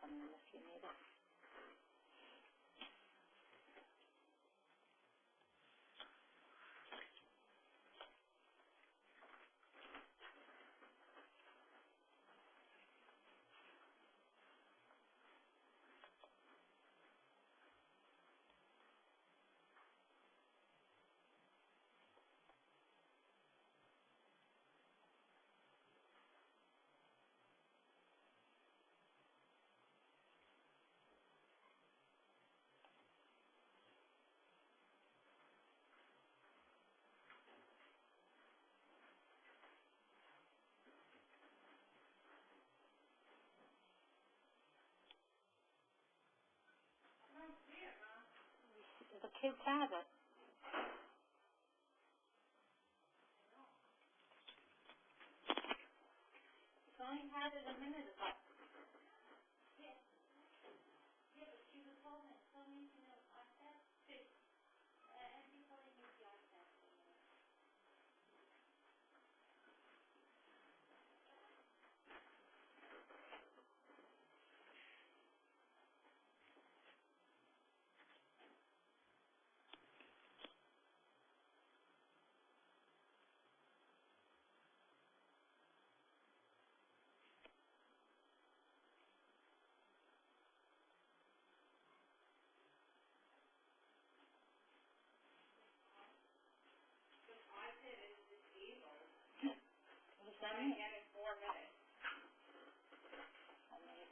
some if you need it. The kids have it. It's only had it a minute ago. What does that mean? Get in 4 minutes.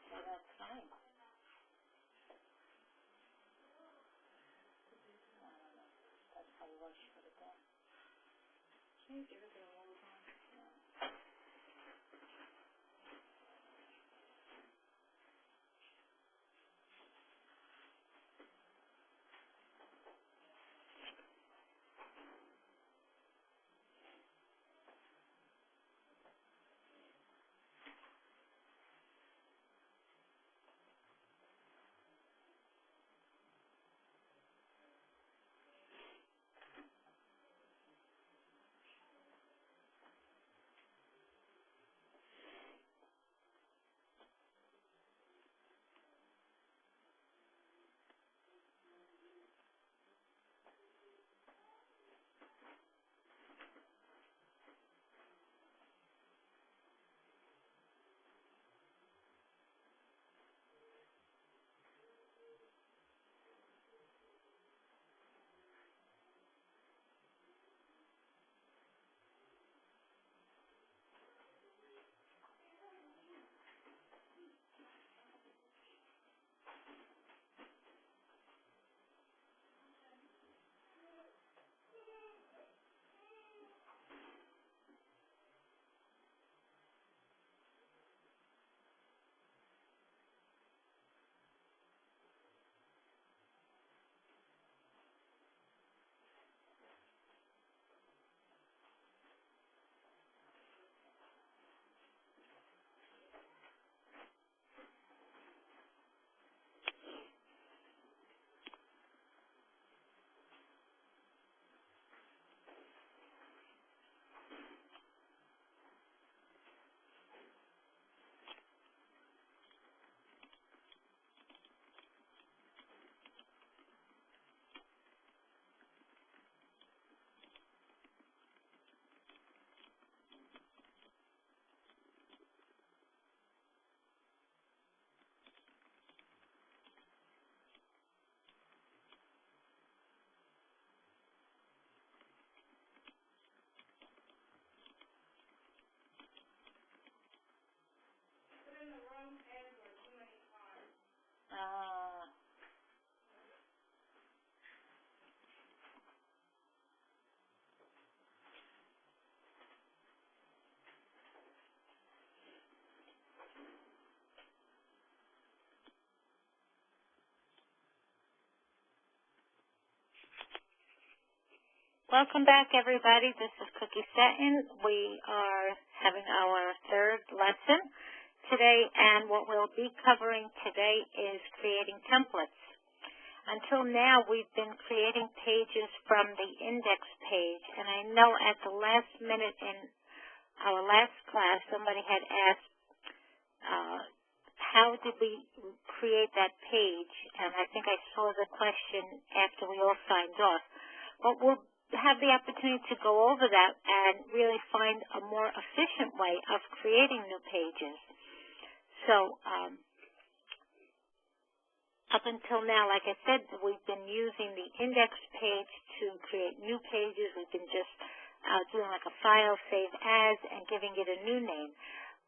So that's fine. I don't know. That's probably what she put it down. Can you give it to her all the time? No. Welcome back, everybody. This is Cookie Satin. We are having our third lesson today, and what we'll be covering today is creating templates. Until now, we've been creating pages from the index page, and I know at the last minute in our last class, somebody had asked, how did we create that page, and I think I saw the question after we all signed off. But we'll have the opportunity to go over that and really find a more efficient way of creating new pages. So up until now, like I said, we've been using the index page to create new pages. We've been just doing like a file, save as, and giving it a new name.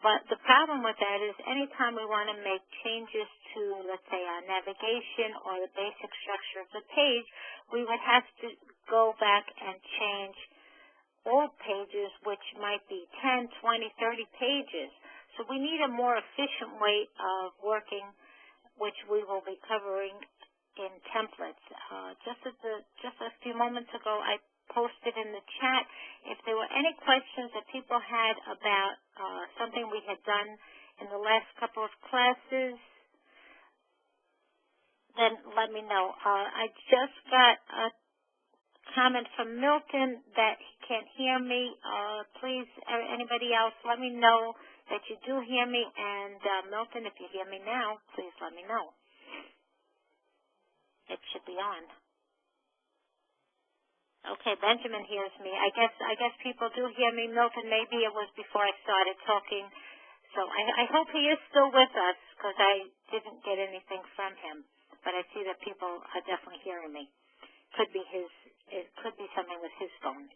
But the problem with that is anytime we want to make changes to, let's say, our navigation or the basic structure of the page, we would have to go back and change all pages, which might be 10, 20, 30 pages. So we need a more efficient way of working, which we will be covering in templates. Just a few moments ago, I posted in the chat if there were any questions that people had about something we had done in the last couple of classes, then let me know. I just got a comment from Milton that he can't hear me. Please, anybody else, let me know that you do hear me. And Milton, if you hear me now, please let me know. It should be on. Okay, Benjamin hears me. I guess people do hear me. Milton, maybe it was before I started talking. So I hope he is still with us because I didn't get anything from him. But I see that people are definitely hearing me. It could be something with his phone.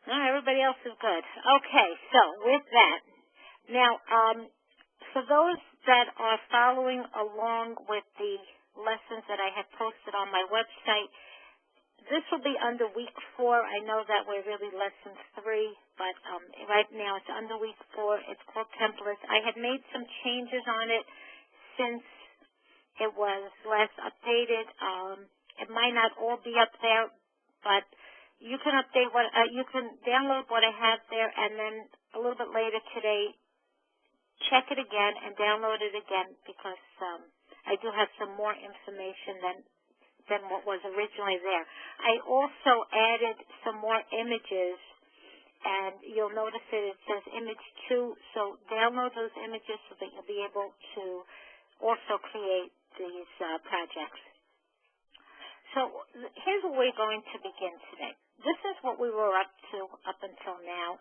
No, everybody else is good. Okay, so with that, now for those that are following along with the lessons that I have posted on my website, this will be under week 4. I know that we're really lesson 3, but right now it's under week 4. It's called templates. I had made some changes on it since it was last updated. It might not all be up there, but you can update you can download what I have there, and then a little bit later today, check it again and download it again because I do have some more information than what was originally there. I also added some more images, and you'll notice that it says image 2, so download those images so that you'll be able to also create these projects. So here's where we're going to begin today. This is what we were up to up until now.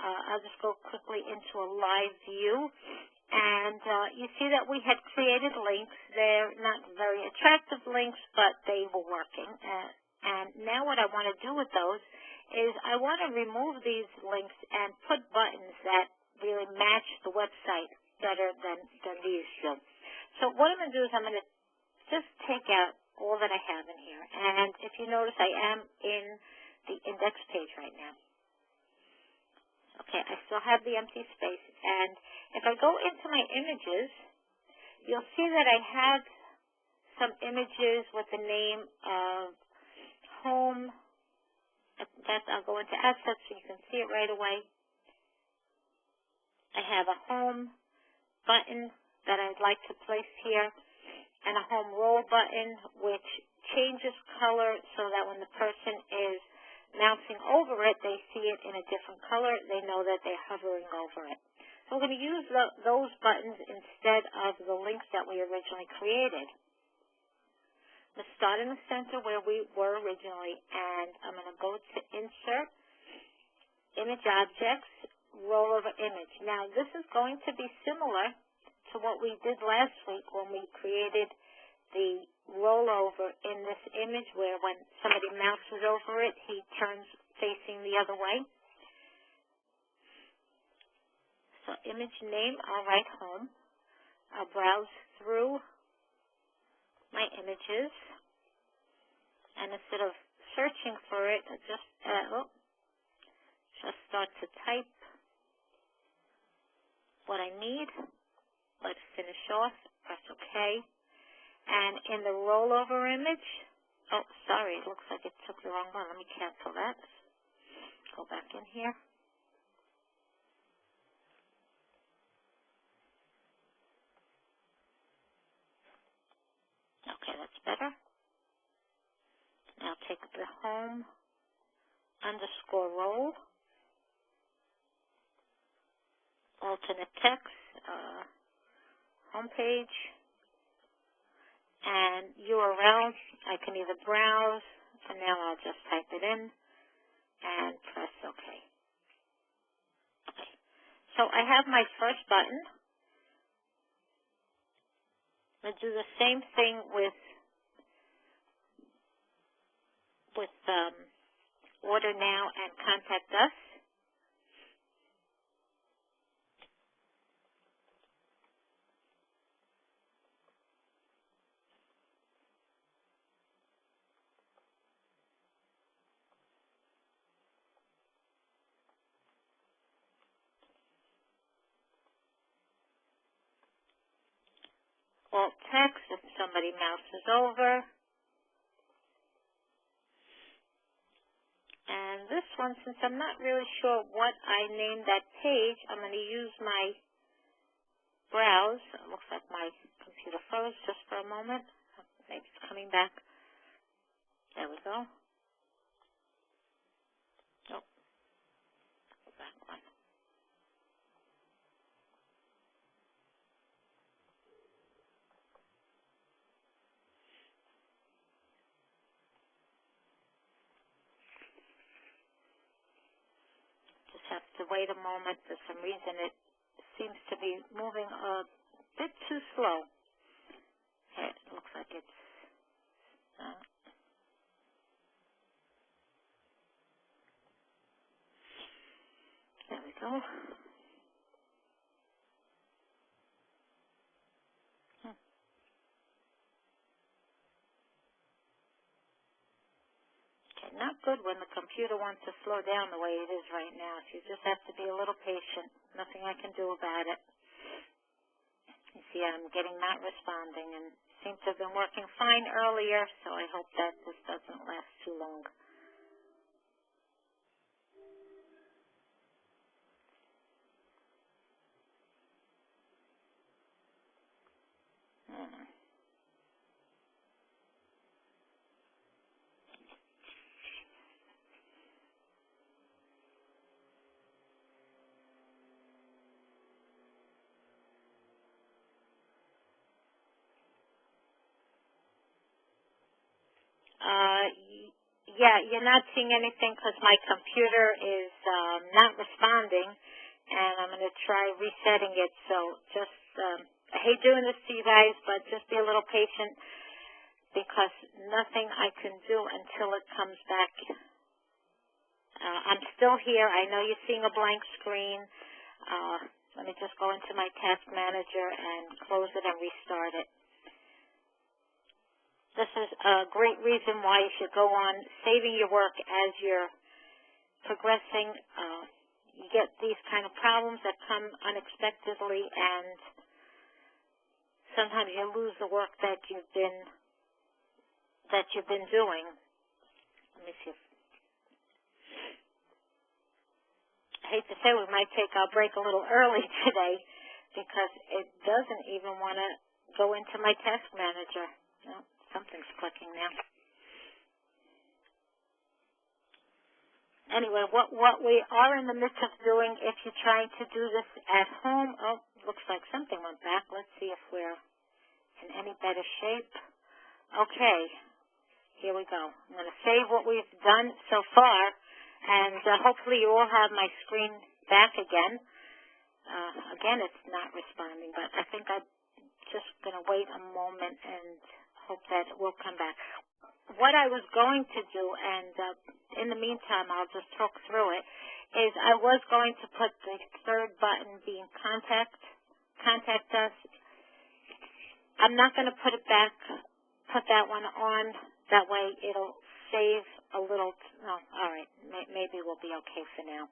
I'll just go quickly into a live view. And you see that we had created links. They're not very attractive links, but they were working. And now what I want to do with those is I want to remove these links and put buttons that really match the website better than these do. So what I'm going to do is I'm going to just take out all that I have in here. And if you notice, I am in the index page right now. Okay, I still have the empty space. And if I go into my images, you'll see that I have some images with the name of home. I'll go into assets so you can see it right away. I have a home button that I'd like to place here and a home roll button which changes color so that when the person is mousing over it, they see it in a different color. They know that they're hovering over it. So we're going to use those buttons instead of the links that we originally created. Let's start in the center where we were originally, and I'm going to go to Insert, Image Objects, Roll Over Image. Now, this is going to be similar to what we did last week when we created the rollover in this image where when somebody mouses over it, he turns facing the other way. So image name, I'll write home. I'll browse through my images, and instead of searching for it, I just start to type what I need. Let's finish off, press OK. And in the rollover image, oh, sorry, it looks like it took the wrong one. Let me cancel that. Go back in here. Okay, that's better. Now take the home underscore roll, alternate text, homepage, and URL. I can either browse. For now, I'll just type it in and press OK. So I have my first button. I'm going to do the same thing with Order Now and Contact Us. Alt text if somebody mouses over. And this one, since I'm not really sure what I named that page, I'm going to use my browse. It looks like my computer froze just for a moment. Maybe it's coming back. There we go. Nope. Go back one. Just have to wait a moment. For some reason, it seems to be moving a bit too slow. It looks like it's... there we go. Okay, not good when the computer wants to slow down the way it is right now. So you just have to be a little patient. Nothing I can do about it. You see, I'm getting not responding, and seems to have been working fine earlier, so I hope that this doesn't last too long. Yeah, you're not seeing anything because my computer is not responding, and I'm going to try resetting it. So just, I hate doing this to you guys, but just be a little patient because nothing I can do until it comes back. I'm still here. I know you're seeing a blank screen. Let me just go into my task manager and close it and restart it. This is a great reason why you should go on saving your work as you're progressing. You get these kind of problems that come unexpectedly, and sometimes you lose the work that you've been doing. Let me see. I hate to say we might take our break a little early today because it doesn't even want to go into my task manager. No. Something's clicking now. Anyway, what we are in the midst of doing, if you're trying to do this at home, oh, looks like something went back. Let's see if we're in any better shape. Okay, here we go. I'm going to save what we've done so far, and hopefully you all have my screen back again. Again, it's not responding, but I think I'm just going to wait a moment and hope that it will come back. What I was going to do, and in the meantime I'll just talk through it, is I was going to put the third button being contact us. I'm not going to put it back, put that one on. That way it'll save a little. Oh, all right. Maybe we'll be okay for now.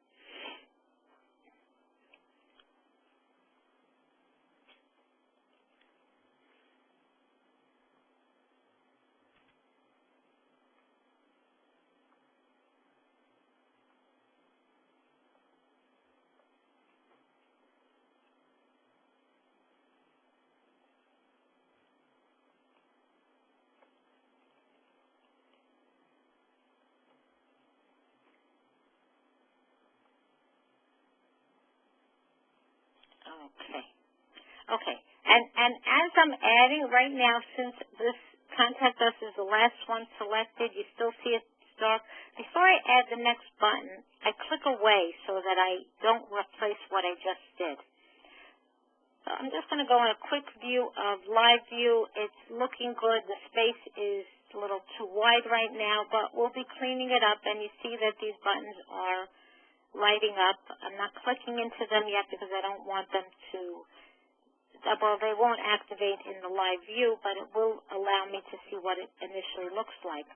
Okay. And as I'm adding right now, since this Contact Us is the last one selected, you still see it dark. Before I add the next button, I click away so that I don't replace what I just did. So I'm just going to go in a quick view of live view. It's looking good. The space is a little too wide right now, but we'll be cleaning it up, and you see that these buttons are lighting up. I'm not clicking into them yet because I don't want them to, well, they won't activate in the live view, but it will allow me to see what it initially looks like.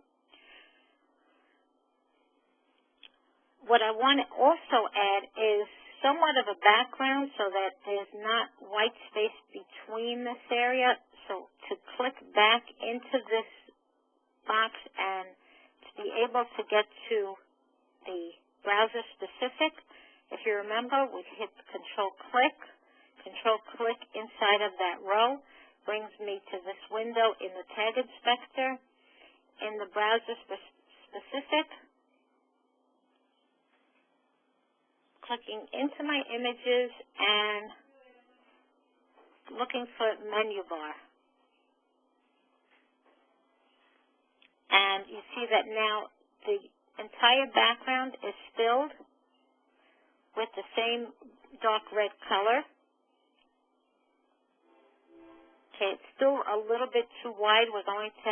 What I want to also add is somewhat of a background so that there's not white space between this area. So to click back into this box and to be able to get to the browser specific, if you remember, we hit Control click inside of that row, brings me to this window in the Tag Inspector. In the browser specific, clicking into my images and looking for menu bar. And you see that now the entire background is filled with the same dark red color. Okay, it's still a little bit too wide. We're going to,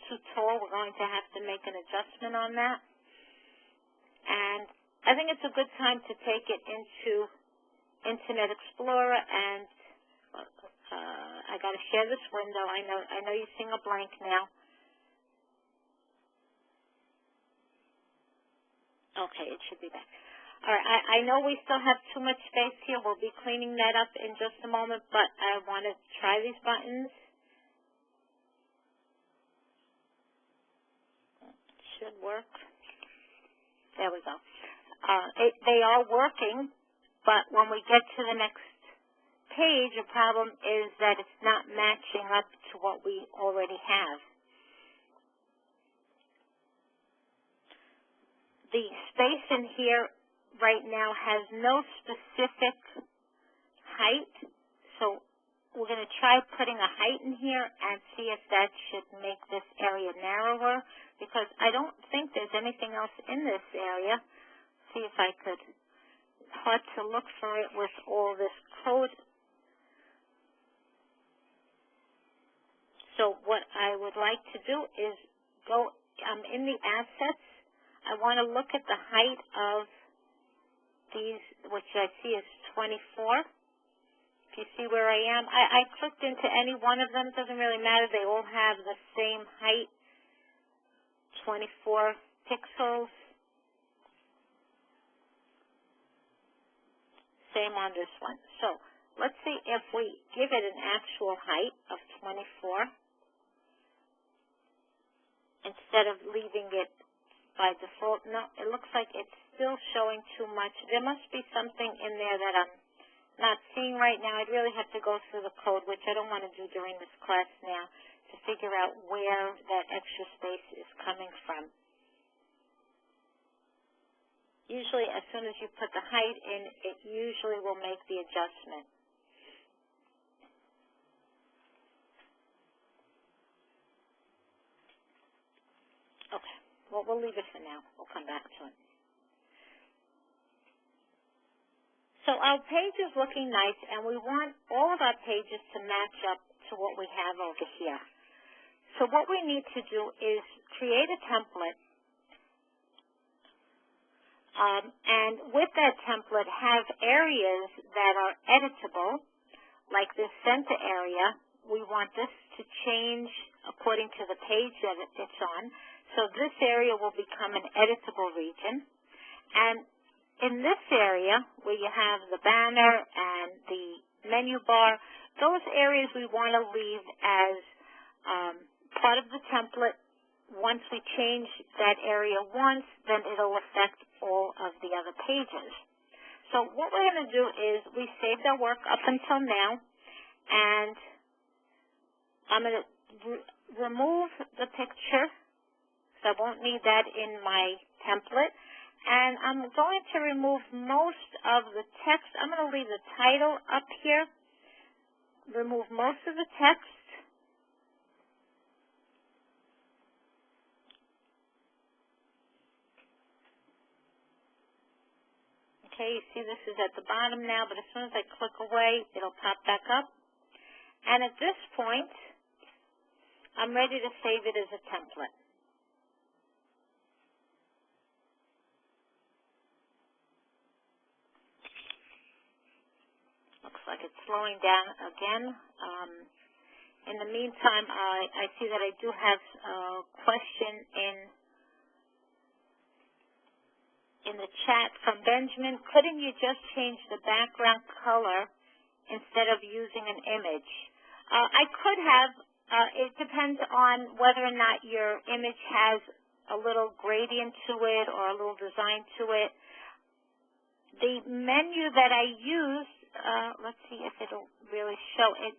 too tall. We're going to have to make an adjustment on that. And I think it's a good time to take it into Internet Explorer, and I got to share this window. I know you're seeing a blank now. Okay, it should be back. All right, I know we still have too much space here. We'll be cleaning that up in just a moment, but I want to try these buttons. It should work. There we go. They are working, but when we get to the next page, the problem is that it's not matching up to what we already have. The space in here right now has no specific height, so we're going to try putting a height in here and see if that should make this area narrower, because I don't think there's anything else in this area. See if I could, hard to look for it with all this code. So what I would like to do is go in the assets. I want to look at the height of these, which I see is 24. If you see where I am, I clicked into any one of them. It doesn't really matter. They all have the same height, 24 pixels. Same on this one. So let's see if we give it an actual height of 24 instead of leaving it by default. No, it looks like it's still showing too much. There must be something in there that I'm not seeing right now. I'd really have to go through the code, which I don't want to do during this class now, to figure out where that extra space is coming from. Usually, as soon as you put the height in, it usually will make the adjustment. Okay, well, we'll leave it for now. We'll come back to it. So our page is looking nice, and we want all of our pages to match up to what we have over here. So what we need to do is create a template, and with that template have areas that are editable, like this center area. We want this to change according to the page that it's on. So this area will become an editable region. And in this area, where you have the banner and the menu bar, those areas we want to leave as part of the template. Once we change that area once, then it'll affect all of the other pages. So what we're going to do is we saved our work up until now, and I'm going to remove the picture, so I won't need that in my template. And I'm going to remove most of the text. I'm going to leave the title up here, remove most of the text. Okay, you see this is at the bottom now, but as soon as I click away, it'll pop back up. And at this point, I'm ready to save it as a template. Looks like it's slowing down again. In the meantime, I see that I do have a question in the chat from Benjamin. Couldn't you just change the background color instead of using an image? I could have. It depends on whether or not your image has a little gradient to it or a little design to it. The menu that I used, let's see if it'll really show it.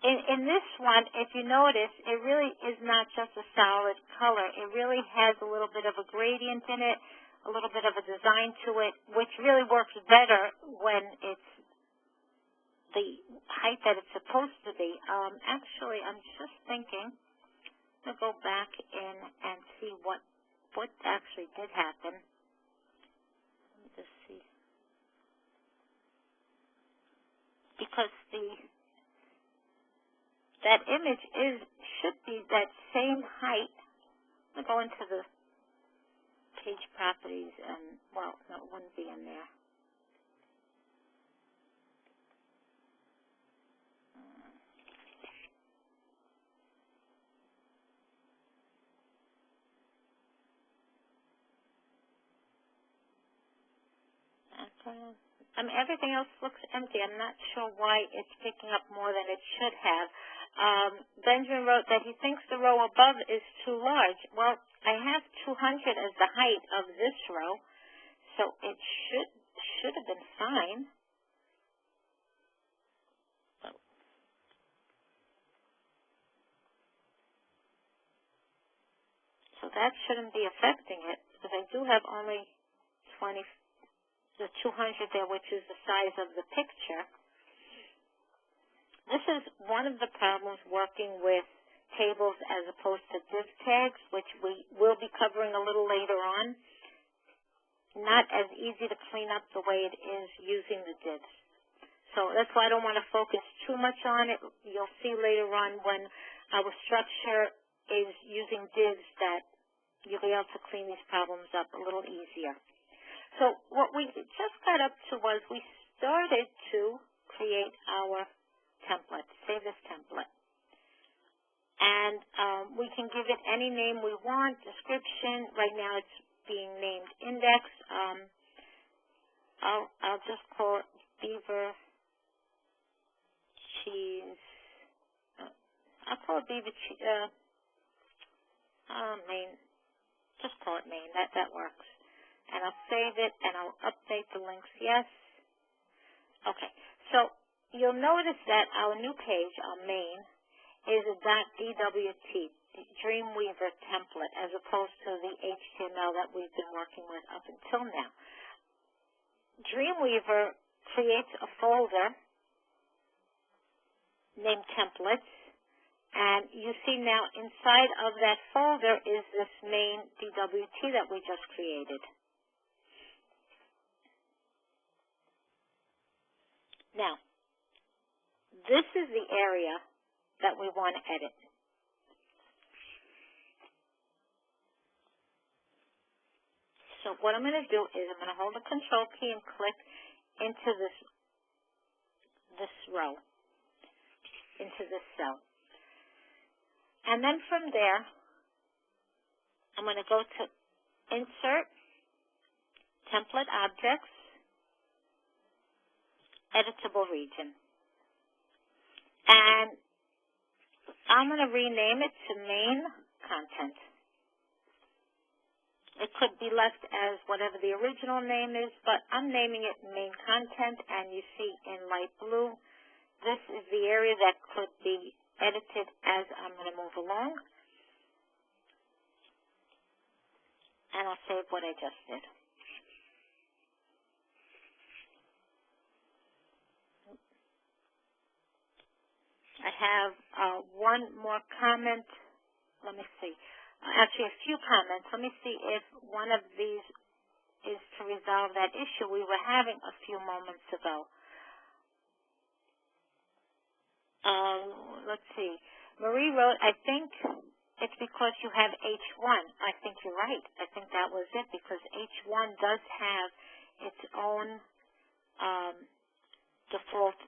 In this one, if you notice, it really is not just a solid color. It really has a little bit of a gradient in it, a little bit of a design to it, which really works better when it's the height that it's supposed to be. Actually, I'm just thinking, I'm going to go back in and see what actually did happen. Let me just see. Because that image should be that same height. I'm going to go into the page properties and, well, no, it wouldn't be in there. Everything else looks empty. I'm not sure why it's picking up more than it should have. Benjamin wrote that he thinks the row above is too large. Well, I have 200 as the height of this row, so it should have been fine. So that shouldn't be affecting it, because I do have only the 200 there, which is the size of the picture. This is one of the problems working with tables as opposed to div tags, which we will be covering a little later on. Not as easy to clean up the way it is using the divs. So that's why I don't want to focus too much on it. You'll see later on when our structure is using divs that you'll be able to clean these problems up a little easier. So what we just got up to was we started to create our template, save this template. And we can give it any name we want, description. Right now it's being named index. I'll just call it beaver cheese. I'll call it beaver cheese, Maine. Just call it Maine, that works. And I'll save it, and I'll update the links, yes. Okay, so you'll notice that our new page, our main, is a .dwt, Dreamweaver template, as opposed to the HTML that we've been working with up until now. Dreamweaver creates a folder named templates, and you see now inside of that folder is this main DWT that we just created. Now, this is the area that we want to edit. So what I'm going to do is I'm going to hold the Control key and click into this row, into this cell. And then from there, I'm going to go to Insert, Template Objects, Editable Region. And I'm going to rename it to Main Content. It could be left as whatever the original name is, but I'm naming it Main Content, and you see in light blue, this is the area that could be edited as I'm going to move along. And I'll save what I just did. have one more comment. Let me see. Actually, a few comments. Let me see if one of these is to resolve that issue we were having a few moments ago. Let's see. Marie wrote, I think it's because you have H1. I think you're right. I think that was it, because H1 does have its own default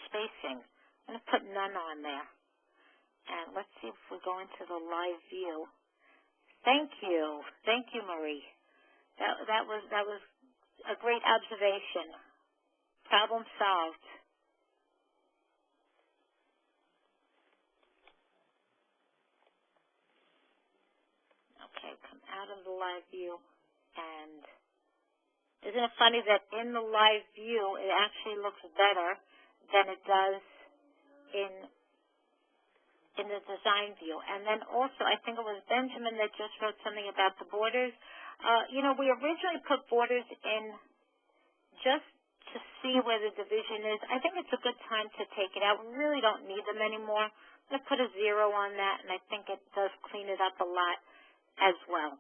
spacing. I'm going to put none on there. And let's see if we go into the live view. Thank you. Thank you, Marie. That was a great observation. Problem solved. Okay, come out of the live view, and isn't it funny that in the live view it actually looks better than it does in the design view? And then also, I think it was Benjamin that just wrote something about the borders. We originally put borders in just to see where the division is. I think it's a good time to take it out. We really don't need them anymore. I'm going to put a 0 on that, and I think it does clean it up a lot as well.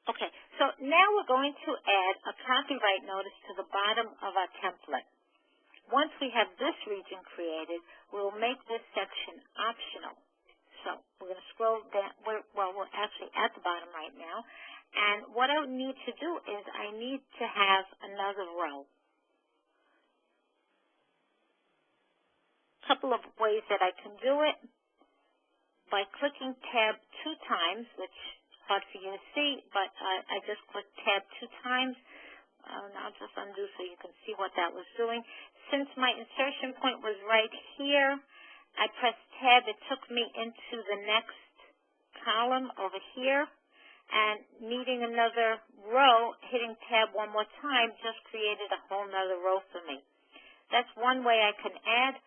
Okay, so now we're going to add a copyright notice to the bottom of our template. Once we have this region created, we'll make this section optional. So we're going to scroll down. We're actually at the bottom right now. And what I need to do is I need to have another row. Couple of ways that I can do it. By clicking Tab 2 times, which is hard for you to see, but I just clicked Tab 2 times. And I'll just undo so you can see what that was doing. Since my insertion point was right here, I pressed Tab. It took me into the next column over here. And needing another row, hitting Tab one more time just created a whole nother row for me. That's one way I can add.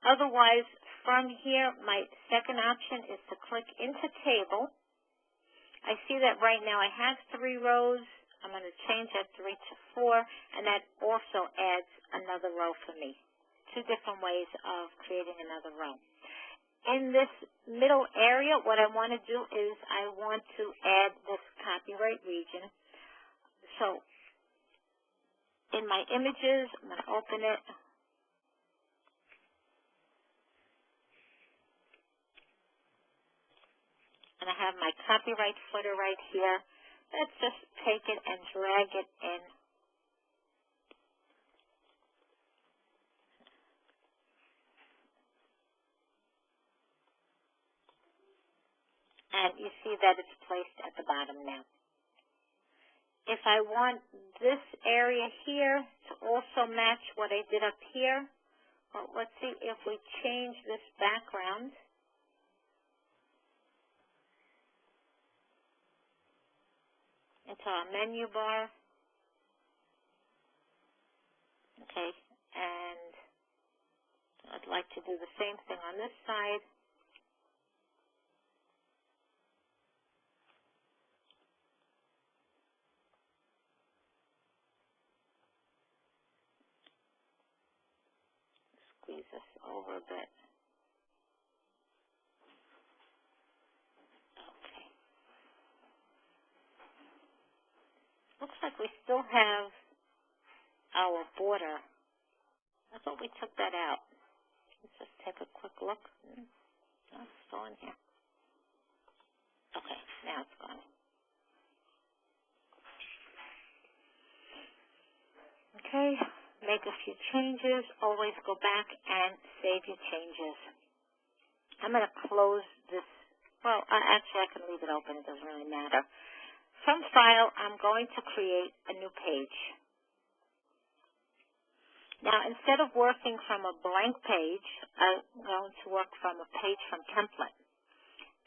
Otherwise, from here, my second option is to click into Table. I see that right now I have 3 rows. I'm going to change that 3 to 4, and that also adds another row for me. 2 different ways of creating another row. In this middle area, what I want to do is I want to add this copyright region. So in my images, I'm going to open it. And I have my copyright footer right here. Let's just take it and drag it in. And you see that it's placed at the bottom now. If I want this area here to also match what I did up here, well, let's see if we change this background. Into our menu bar. Okay, and I'd like to do the same thing on this side. Squeeze this over a bit. Okay. Looks like we still have our border. I thought we took that out. Let's just take a quick look. No, it's still in here. Okay, now it's gone. Okay, make a few changes. Always go back and save your changes. I'm going to close this. Well, actually, I can leave it open. It doesn't really matter. From File, I'm going to create a new page. Now, instead of working from a blank page, I'm going to work from a page from template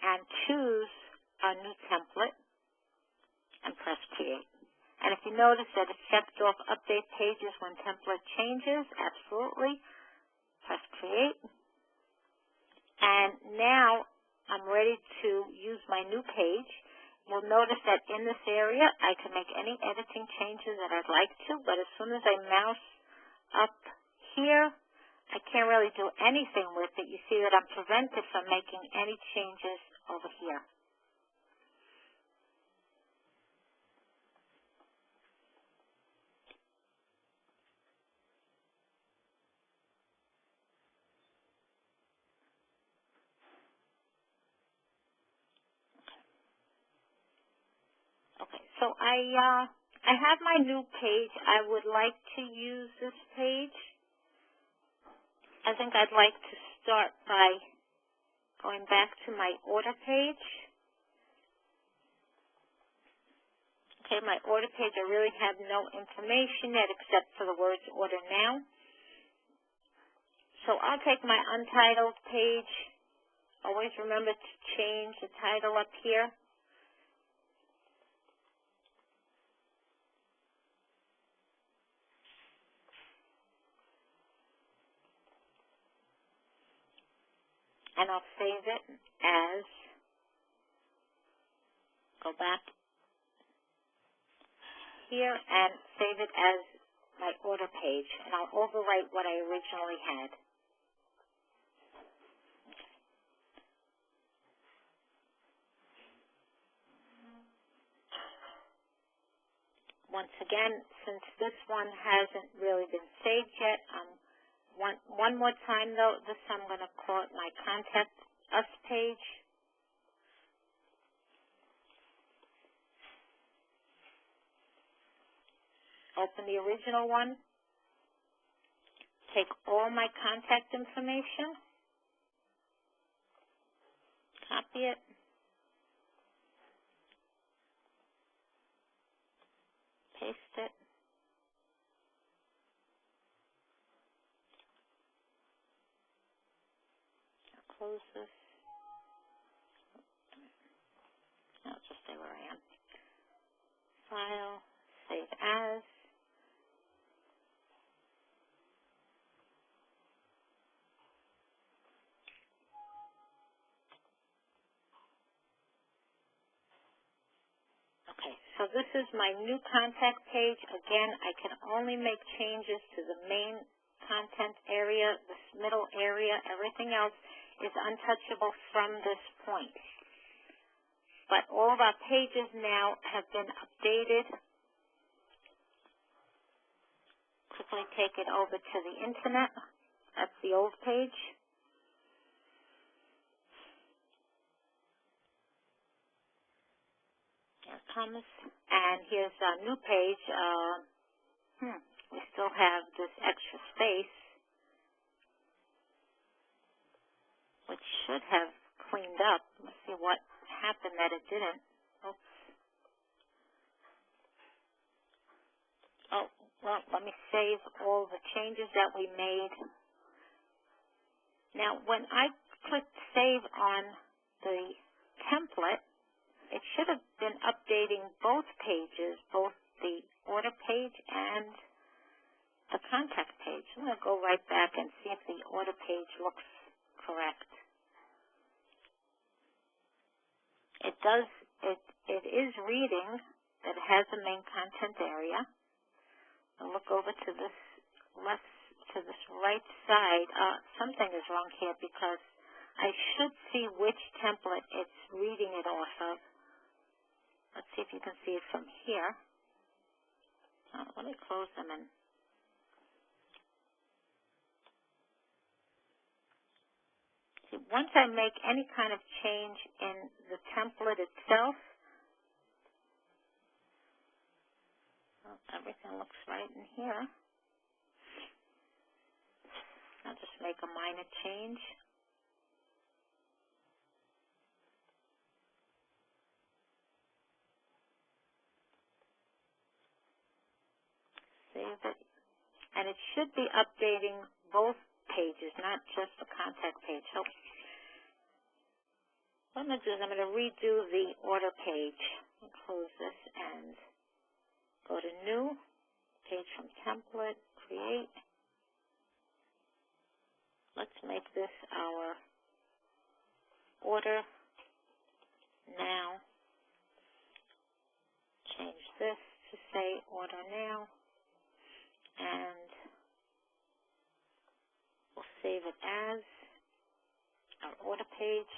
and choose a new template and press Create. And if you notice that it checked off Update Pages when template changes, absolutely, press Create. And now I'm ready to use my new page. will notice that in this area, I can make any editing changes that I'd like to, but as soon as I mouse up here, I can't really do anything with it. You see that I'm prevented from making any changes over here. Okay, so I have my new page. I would like to use this page. I think I'd like to start by going back to my order page. Okay, my order page, I really have no information yet except for the words order now. So I'll take my untitled page. Always remember to change the title up here. And I'll save it as, go back here and save it as my order page. And I'll overwrite what I originally had. Once again, since this one hasn't really been saved yet, one more time though, this I'm going to call it my Contact Us page. Open the original one. Take all my contact information. Copy it. Paste it. Close this. I'll just stay where I am. File, save as. Okay, so this is my new contact page. Again, I can only make changes to the main content area, this middle area. Everything else is untouchable from this point. But all of our pages now have been updated. Quickly take it over to the internet. That's the old page. Here it comes. And here's our new page. We still have this extra space, which should have cleaned up. Let's see what happened that it didn't. Oops. Oh, well, let me save all the changes that we made. Now, when I clicked save on the template, it should have been updating both pages, both the order page and the contact page. I'm going to go right back and see if the order page looks correct. It does, it is reading that it has a main content area. I'll look over to this left, to this right side. Something is wrong here because I should see which template it's reading it off of. Let's see if you can see it from here. Let me close them and see. Once I make any kind of change in the template itself, everything looks right in here. I'll just make a minor change. Save it. And it should be updating both pages, not just the contact page. So what I'm going to do is I'm going to redo the order page. I'll close this and go to New, Page from Template, Create. Let's make this our order now. this to say order now, and we'll save it as our order page.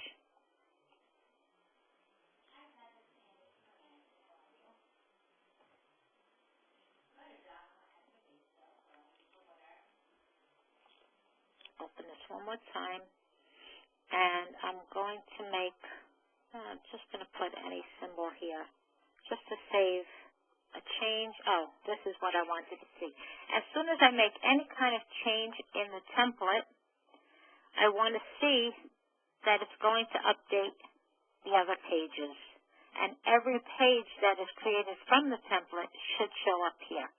Open this one more time, and I'm going to make, I'm just going to put any symbol here, just to save a change. Oh, this is what I wanted to see. As soon as I make any kind of change in the template, I want to see that it's going to update the other pages. And every page that is created from the template should show up here.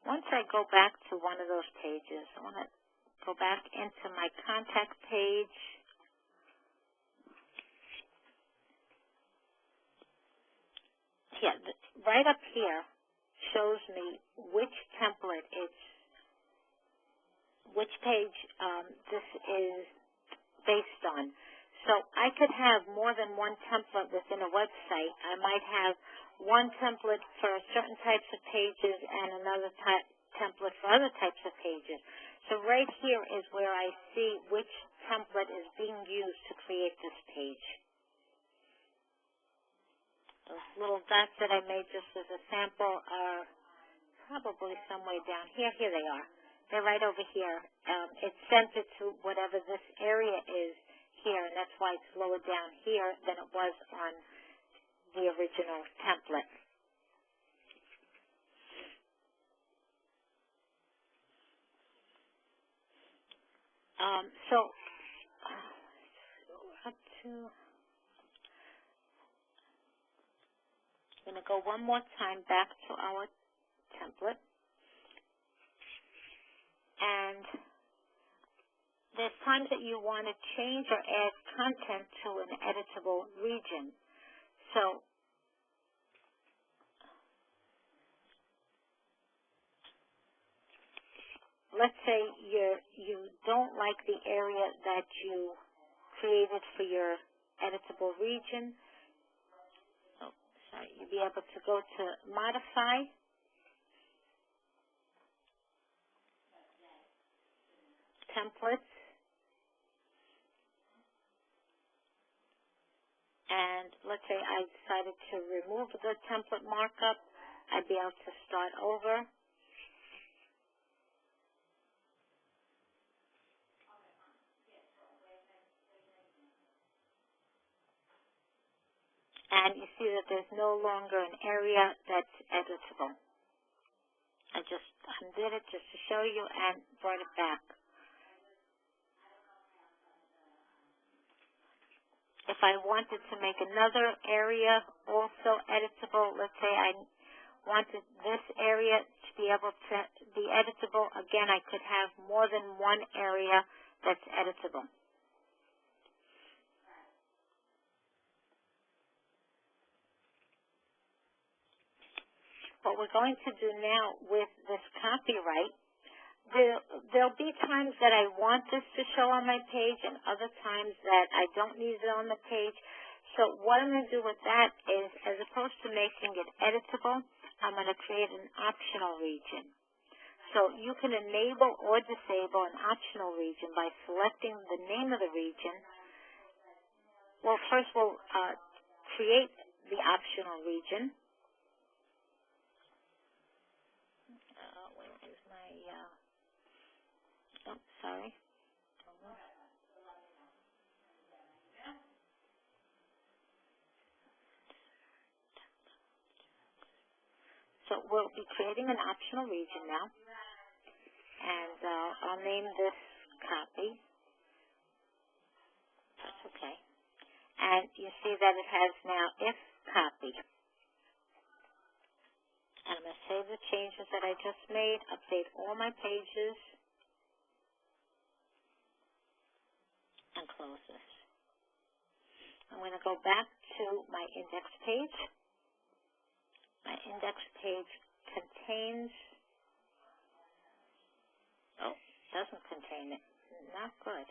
Once I go back to one of those pages, I want to go back into my contact page. Yeah, right up here shows me which template which page this is based on. So I could have more than one template within a website. I might have one template for certain types of pages and another template for other types of pages. So right here is where I see which template is being used to create this page. Those little dots that I made just as a sample are probably somewhere down here. Here they are. They're right over here. It's centered to whatever this area is here, and that's why it's lower down here than it was on the original template. So up to, I'm going to go one more time back to our template, and there's times that you want to change or add content to an editable region. So let's say you don't like the area that you created for your editable region. Oh, sorry, you'll be able to go to Modify, Templates, and let's say I decided to remove the template markup. I'd be able to start over. And you see that there's no longer an area that's editable. I just undid it just to show you and brought it back. If I wanted to make another area also editable, let's say I wanted this area to be able to be editable, again, I could have more than one area that's editable. What we're going to do now with this copyright, there'll be times that I want this to show on my page and other times that I don't need it on the page. So what I'm going to do with that is, as opposed to making it editable, I'm going to create an optional region. So you can enable or disable an optional region by selecting the name of the region. Well, first we'll create the optional region. Where is my, oh, sorry. So we'll be creating an optional region now, and I'll name this copy. That's okay. And you see that it has now if copy. And I'm going to save the changes that I just made, update all my pages, and close this. I'm going to go back to my index page. My index page contains, doesn't contain it. Not good.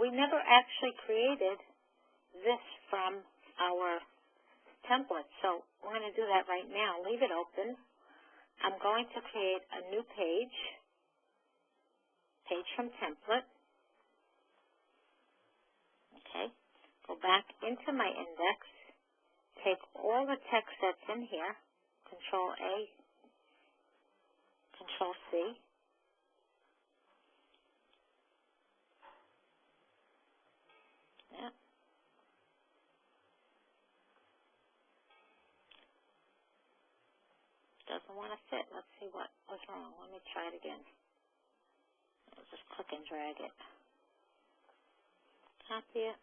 We never actually created this from our template, so we're going to do that right now. Leave it open. I'm going to create a new page from template. Okay, go back into my index, take all the text that's in here, Control A, Control C, doesn't want to fit. Let's see what was wrong. Let me try it again. I'll just click and drag it. Copy it.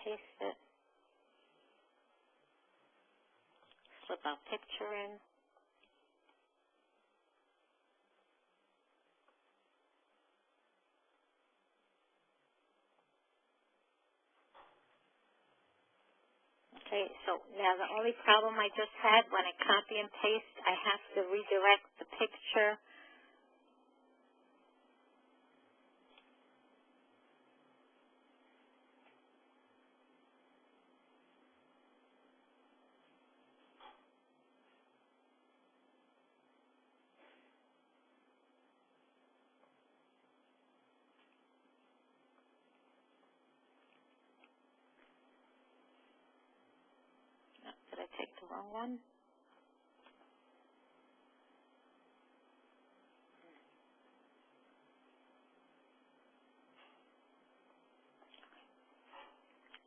Paste it. Slip our picture in. Okay, so now the only problem I just had when I copy and paste, I have to redirect the picture. Oh, did I take the wrong one?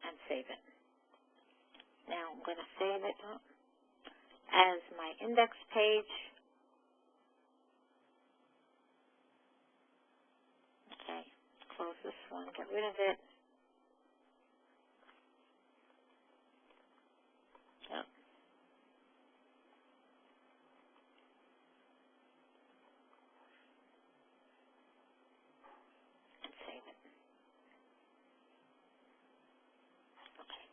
And save it. Now I'm going to save it as my index page. Okay, close this one, get rid of it. Yep. And save it. Okay.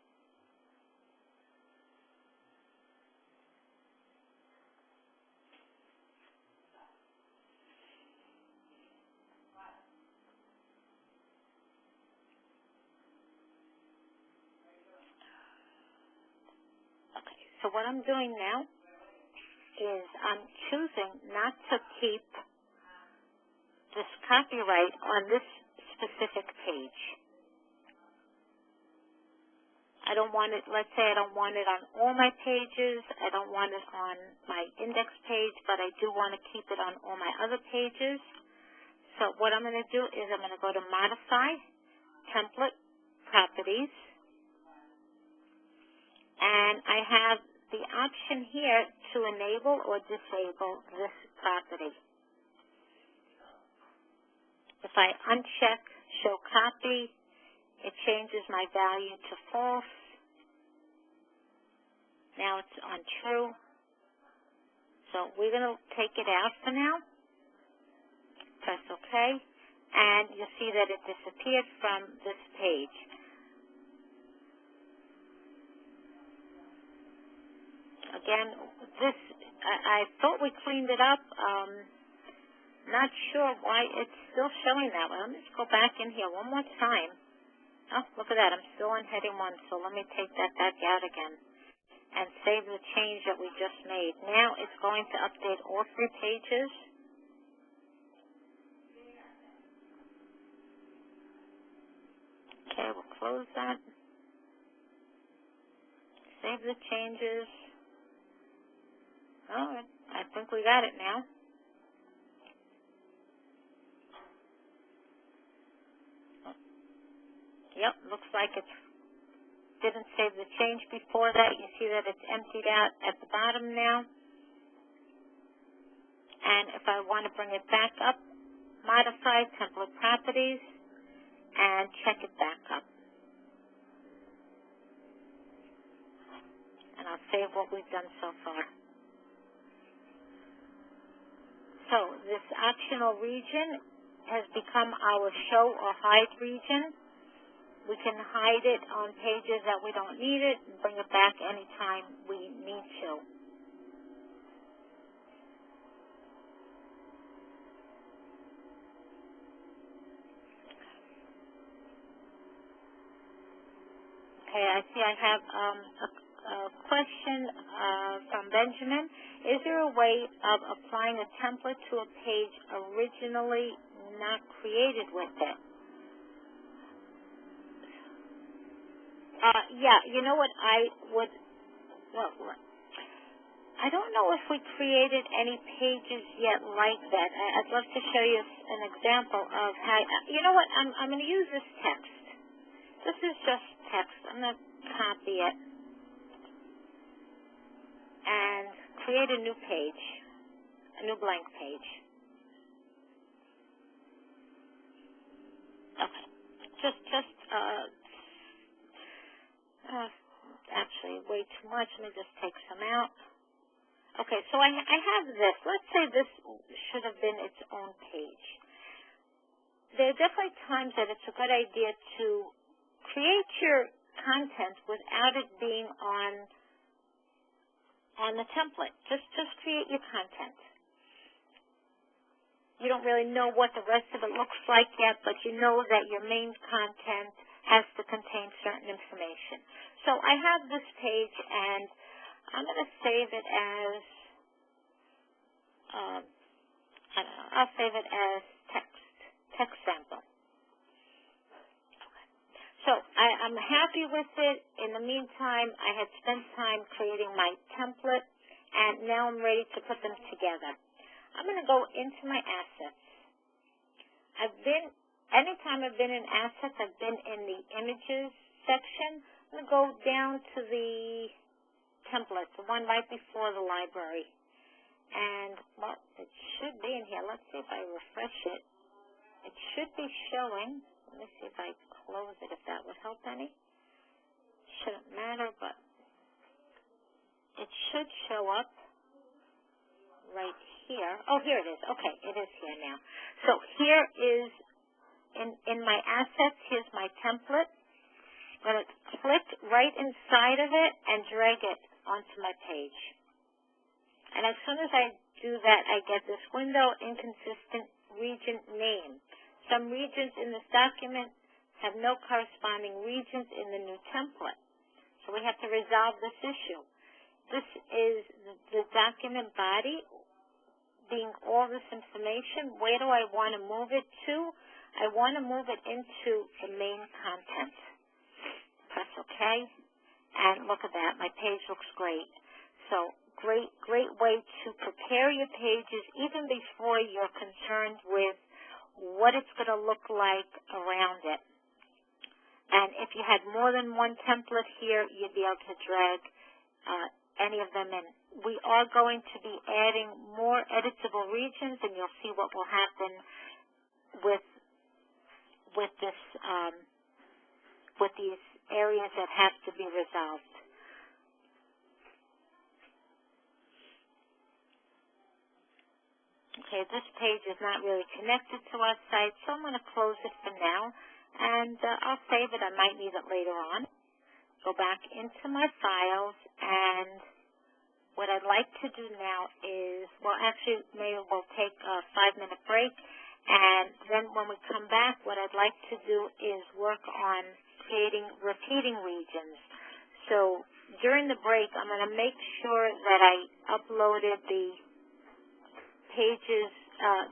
Okay, so what I'm doing now is I'm choosing not to keep this copyright on this specific page. I don't want it, let's say I don't want it on all my pages, I don't want it on my index page, but I do want to keep it on all my other pages. So what I'm going to do is I'm going to go to Modify, Template, Properties, and I have the option here to enable or disable this property. If I uncheck Show Copy, it changes my value to false. Now it's on true. So we're going to take it out for now. Press OK. And you'll see that it disappeared from this page. Again, I thought we cleaned it up. Not sure why it's still showing that way. Let me just go back in here one more time. Oh, look at that. I'm still on heading 1, so let me take that back out again and save the change that we just made. Now it's going to update all 3 pages. Okay, we'll close that. Save the changes. All right, I think we got it now. Yep, looks like it didn't save the change before that. You see that it's emptied out at the bottom now. And if I want to bring it back up, Modify Template Properties, and check it back up. And I'll save what we've done so far. So this optional region has become our show or hide region. We can hide it on pages that we don't need it and bring it back anytime we need to. Okay, I see I have a question from Benjamin. Is there a way of applying a template to a page originally not created with it? Yeah, you know what I would, well, I don't know if we created any pages yet like that. I'd love to show you an example of how, you know what, I'm going to use this text. This is just text. I'm going to copy it and create a new page, a new blank page. Okay. Actually, way too much. Let me just take some out. Okay, so I have this. Let's say this should have been its own page. There are definitely times that it's a good idea to create your content without it being on the template. Just create your content. You don't really know what the rest of it looks like yet, but you know that your main content has to contain certain information. So I have this page, and I'm going to save it as, I don't know, I'll save it as text sample. So I'm happy with it. In the meantime, I had spent time creating my template, and now I'm ready to put them together. I'm going to go into my assets. Anytime I've been in assets, I've been in the images section. I'm going to go down to the template, the one right before the library. And, well, it should be in here. Let's see if I refresh it. It should be showing. Let me see if I close it, if that would help any. Shouldn't matter, but it should show up right here. Oh, here it is. Okay, it is here now. So here is, in my assets, here's my template. I'm going to click right inside of it and drag it onto my page. And as soon as I do that, I get this window, inconsistent region name. Some regions in this document have no corresponding regions in the new template. So we have to resolve this issue. This is the document body being all this information. Where do I want to move it to? I want to move it into the main content. Press OK. And look at that. My page looks great. So great way to prepare your pages even before you're concerned with what it's going to look like around it. And if you had more than one template here, you'd be able to drag any of them in. We are going to be adding more editable regions, and you'll see what will happen with this with these areas that have to be resolved. Okay, this page is not really connected to our site, so I'm going to close it for now, and I'll save it. I might need it later on. Go back into my files, and what I'd like to do now is, well, actually, maybe we'll take a 5-minute break, and then when we come back, what I'd like to do is work on creating repeating regions. So during the break, I'm going to make sure that I uploaded the pages,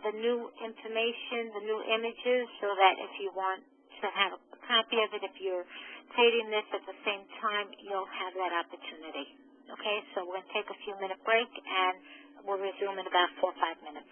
the new information, the new images, so that if you want to have a copy of it, if you're creating this at the same time, you'll have that opportunity. Okay, so we're going to take a few-minute break, and we'll resume in about 4 or 5 minutes.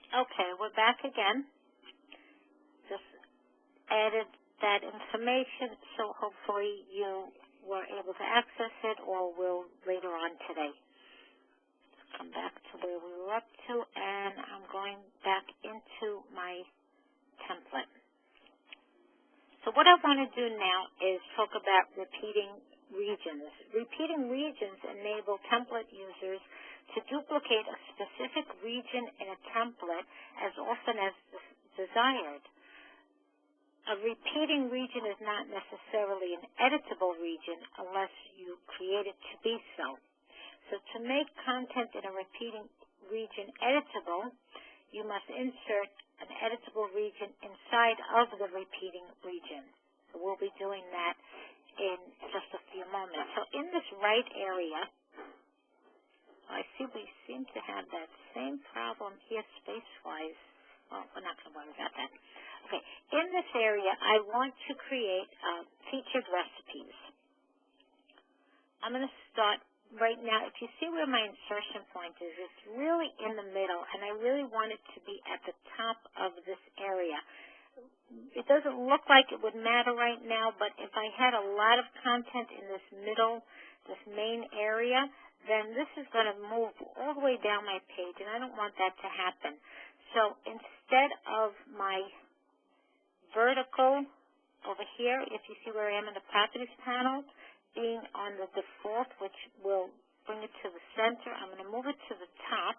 Okay, we're back again. Just added that information, so hopefully you were able to access it or will later on today. Come back to where we were up to, and I'm going back into my template. So what I want to do now is talk about repeating regions. Repeating regions enable template users to duplicate a specific region in a template as often as desired. A repeating region is not necessarily an editable region unless you create it to be so. So to make content in a repeating region editable, you must insert an editable region inside of the repeating region. So we'll be doing that in just a few moments. So in this right area, I see we seem to have that same problem here space-wise. Well, we're not going to worry about that. Okay, in this area, I want to create featured recipes. I'm going to start right now. If you see where my insertion point is, it's really in the middle, and I really want it to be at the top of this area. It doesn't look like it would matter right now, but if I had a lot of content in this middle, this main area, then this is going to move all the way down my page, and I don't want that to happen. So instead of my vertical over here, if you see where I am in the properties panel, being on the default, which will bring it to the center, I'm going to move it to the top.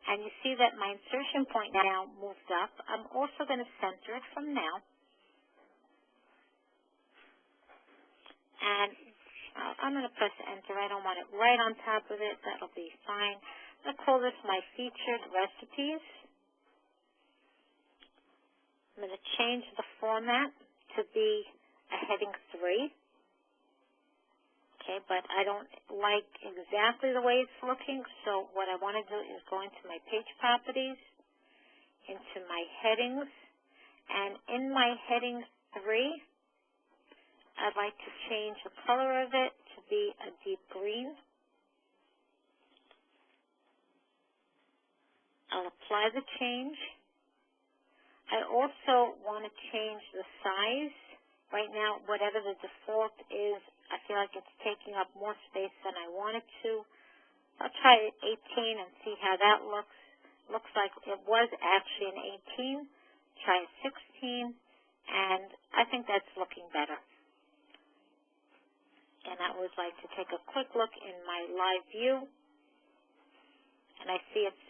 And you see that my insertion point now moved up. I'm also going to center it from now. And I'm going to press enter. I don't want it right on top of it. That'll be fine. I'm going to call this my featured recipes. I'm going to change the format to be a heading 3. Okay, but I don't like exactly the way it's looking, so what I want to do is go into my page properties, into my headings, and in my heading 3, I'd like to change the color of it to be a deep green. I'll apply the change. I also want to change the size. Right now, whatever the default is, I feel like it's taking up more space than I want it to. I'll try 18 and see how that looks. Looks like it was actually an 18. Try 16, and I think that's looking better. And I would like to take a quick look in my live view, and I see it's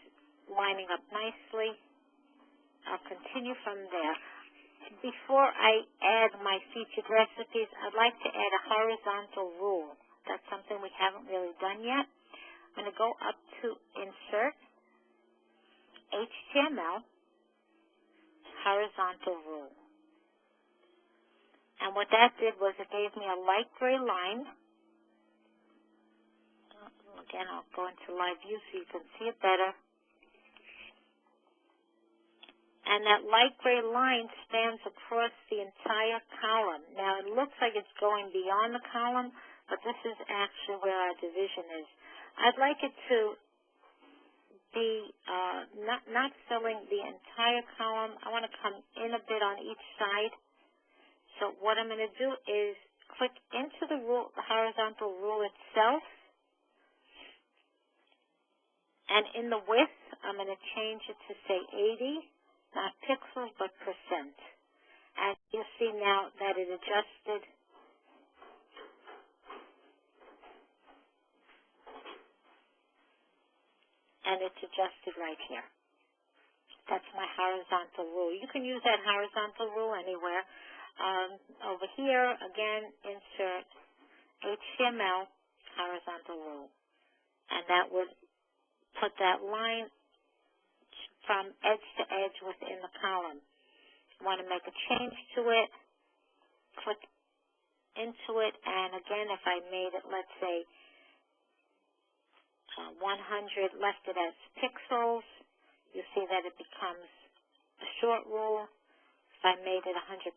lining up nicely. I'll continue from there. Before I add my featured recipes, I'd like to add a horizontal rule. That's something we haven't really done yet. I'm going to go up to Insert, HTML, Horizontal Rule. And what that did was it gave me a light gray line. Again, I'll go into live view so you can see it better. And that light gray line spans across the entire column. Now, it looks like it's going beyond the column, but this is actually where our division is. I'd like it to be not filling the entire column. I want to come in a bit on each side. So what I'm going to do is click into the rule, the horizontal rule itself. And in the width, I'm going to change it to, say, 80. Not pixels, but percent. And you'll see now that it adjusted. And it's adjusted right here. That's my horizontal rule. You can use that horizontal rule anywhere. Over here, again, insert HTML horizontal rule. And that would put that line from edge to edge within the column. Want to make a change to it, click into it, and again, if I made it, let's say, 100, left it as pixels, you see that it becomes a short rule. If I made it 100%,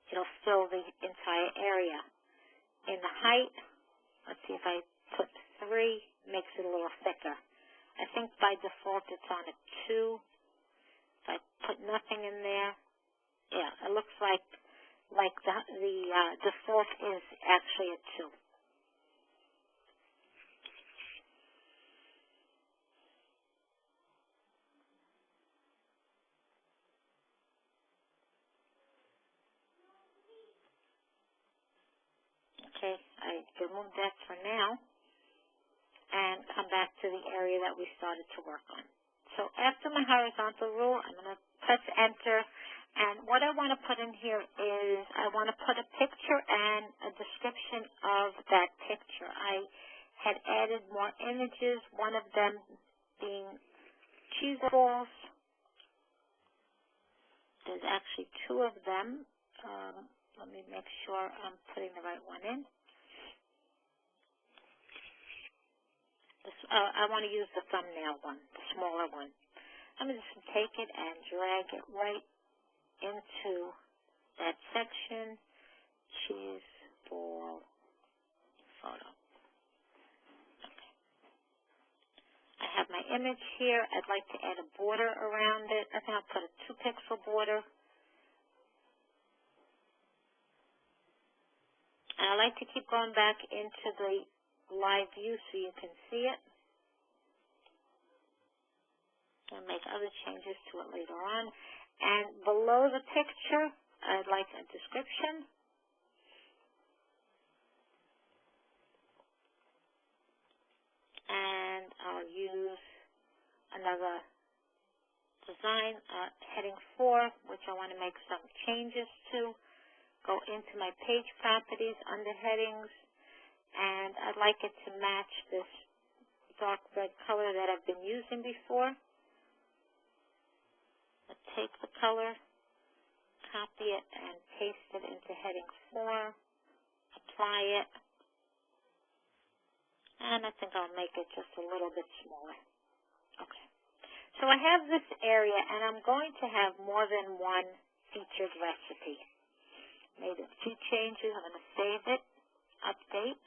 it'll fill the entire area. In the height, let's see if I put 3, makes it a little thicker. I think by default it's on a 2. If I put nothing in there, yeah, it looks like the default is actually a 2. Okay, I remove that for now and come back to the area that we started to work on. So after my horizontal rule, I'm going to press enter, and what I want to put in here is I want to put a picture and a description of that picture. I had added more images, one of them being cheese balls. There's actually 2 of them. Let me make sure I'm putting the right one in. I want to use the thumbnail one, the smaller one. I'm just going to take it and drag it right into that section, cheese ball photo. Okay. I have my image here. I'd like to add a border around it. I think I'll put a 2-pixel border. And I like to keep going back into the live view so you can see it. And make other changes to it later on. And below the picture, I'd like a description. And I'll use another design, heading 4, which I want to make some changes to. Go into my page properties under headings, and I'd like it to match this dark red color that I've been using before. I'll take the color, copy it, and paste it into heading 4, apply it, and I think I'll make it just a little bit smaller. Okay. So I have this area, and I'm going to have more than one featured recipe. Made a few changes. I'm going to save it, update.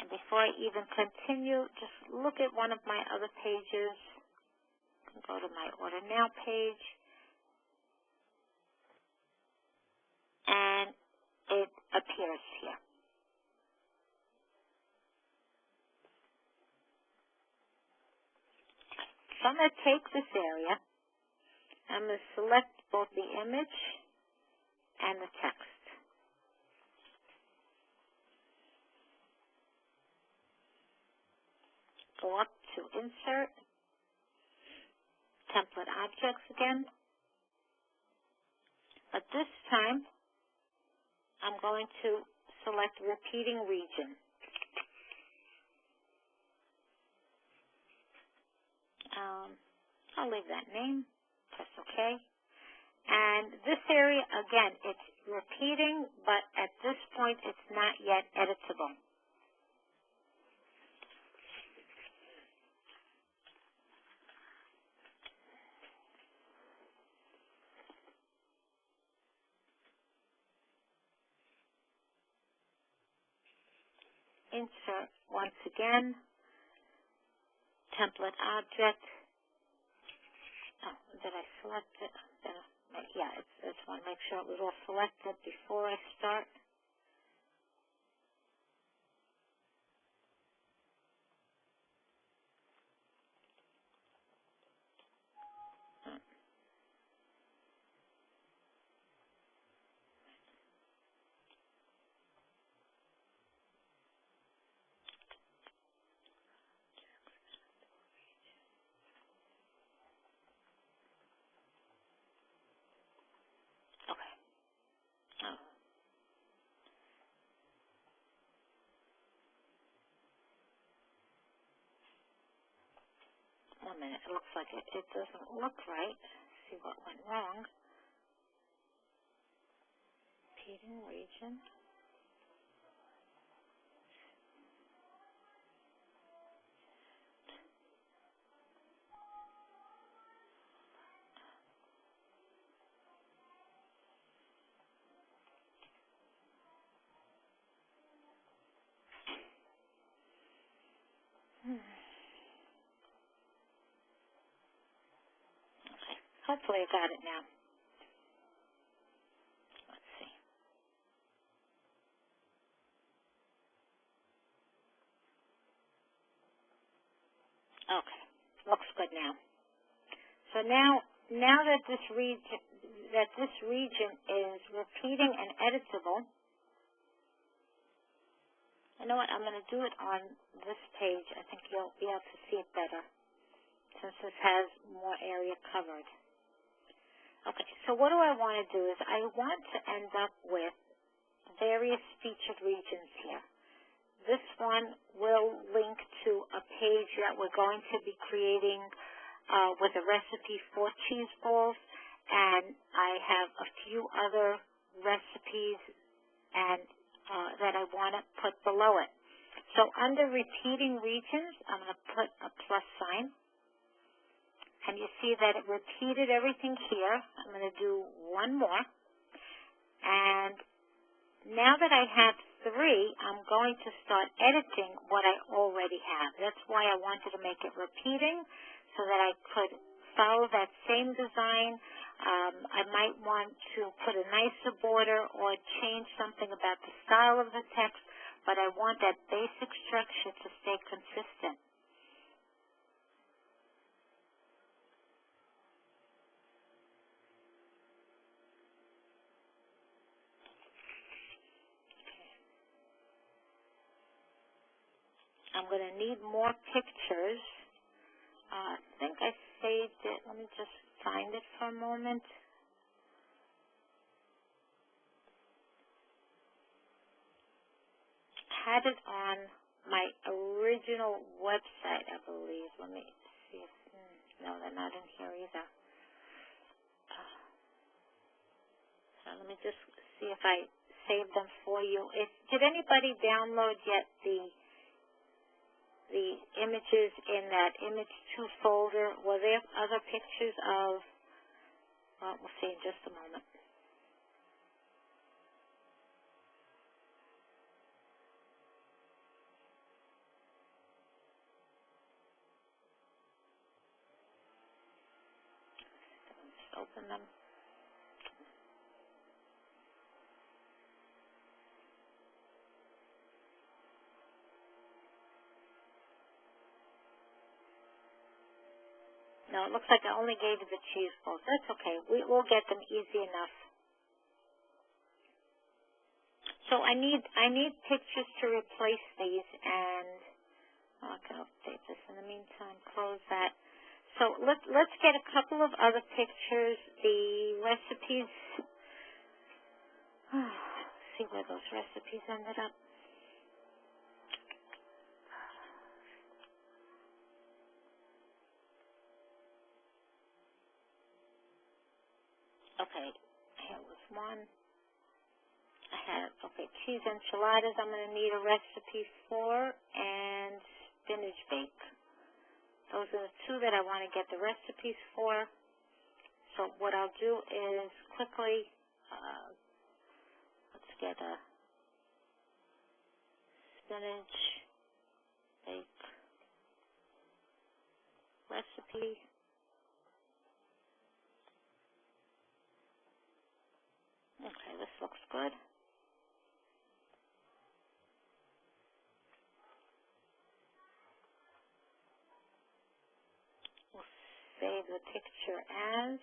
And before I even continue, just look at one of my other pages. Go to my Order Now page. And it appears here. So I'm going to take this area. I'm going to select both the image and the text. Go up to Insert, Template Objects again. But this time, I'm going to select Repeating Region. I'll leave that name, press OK. And this area, again, it's repeating, but at this point, it's not yet editable. Insert once again, Template Object. Oh, did I select it? Yeah, it's this one. Make sure it was all selected before I start. Okay. Oh, 1 minute. It looks like it doesn't look right. Let's see what went wrong. Repeating region. Hopefully I got it now. Let's see. Okay, looks good now. So now that this region is repeating and editable, you know what? I'm going to do it on this page. I think you'll be able to see it better since this has more area covered. Okay, so what do I want to do is I want to end up with various featured regions here. This one will link to a page that we're going to be creating with a recipe for cheese balls, and I have a few other recipes and that I want to put below it. So under repeating regions, I'm going to put a plus sign. And you see that it repeated everything here. I'm going to do one more. And now that I have 3, I'm going to start editing what I already have. That's why I wanted to make it repeating so that I could follow that same design. I might want to put a nicer border or change something about the style of the text, but I want that basic structure to stay consistent. I'm going to need more pictures. I think I saved it. Let me just find it for a moment. I had it on my original website, I believe. Let me see if, no, they're not in here either. So let me just see if I saved them for you. Did anybody download yet the images in that image 2 folder? Were there other pictures of, well, we'll see in just a moment. Just open them. No, it looks like I only gave you the cheese balls. That's okay. We'll get them easy enough. So I need pictures to replace these, and I can update this in the meantime. Close that. So let's get a couple of other pictures. The recipes. See where those recipes ended up. Okay, here was one. I had, cheese enchiladas I'm going to need a recipe for, and spinach bake. Those are the 2 that I want to get the recipes for. So what I'll do is quickly, let's get a spinach bake recipe. Okay, this looks good. We'll save the picture as.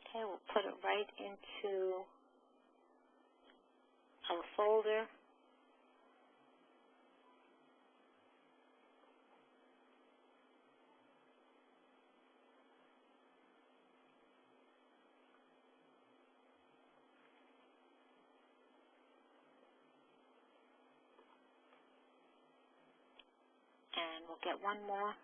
Okay, we'll put it right into our folder. And we'll get one more.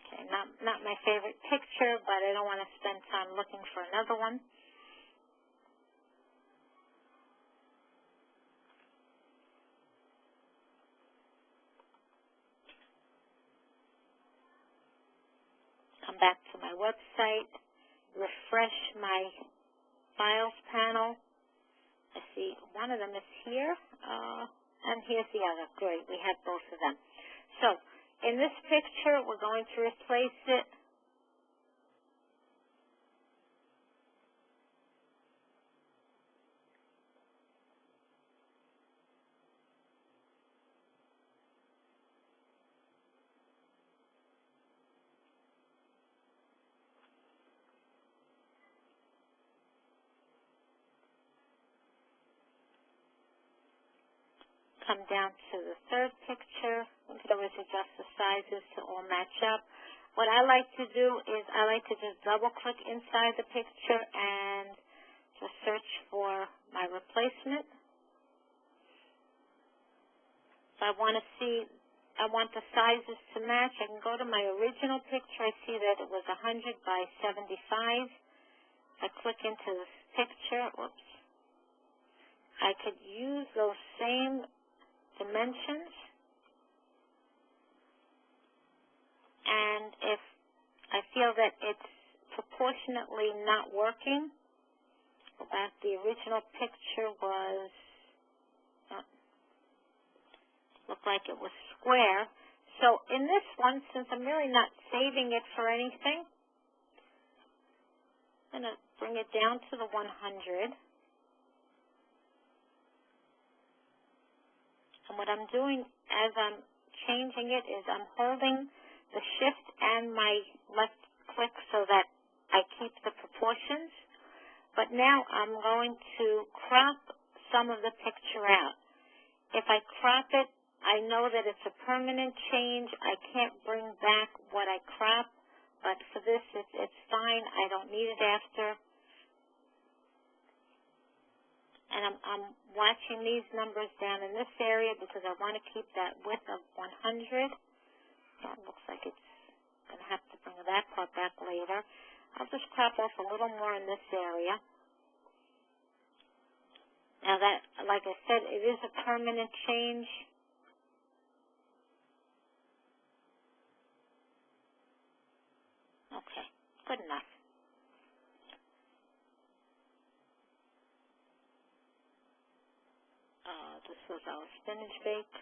Okay, not my favorite picture, but I don't want to spend time looking for another one. back to my website, refresh my files panel. I see one of them is here, and here's the other. Great, we have both of them. So in this picture, we're going to replace it. Come down to the third picture. We can always adjust the sizes to all match up. What I like to do is I like to just double click inside the picture and just search for my replacement. If I want the sizes to match, I can go to my original picture. I see that it was 100 by 75. I click into this picture. Whoops. I could use those same dimensions, and if I feel that it's proportionately not working, that the original picture was looked like it was square. So in this one, since I'm really not saving it for anything, I'm going to bring it down to the 100. And what I'm doing as I'm changing it is I'm holding the shift and my left click so that I keep the proportions. But now I'm going to crop some of the picture out. If I crop it, I know that it's a permanent change. I can't bring back what I crop, but for this, it's fine. I don't need it after. And I'm watching these numbers down in this area because I want to keep that width of 100. That looks like it's going to have to bring that part back later. I'll just crop off a little more in this area. Now that, like I said, it is a permanent change. Okay, good enough. This was our spinach bake.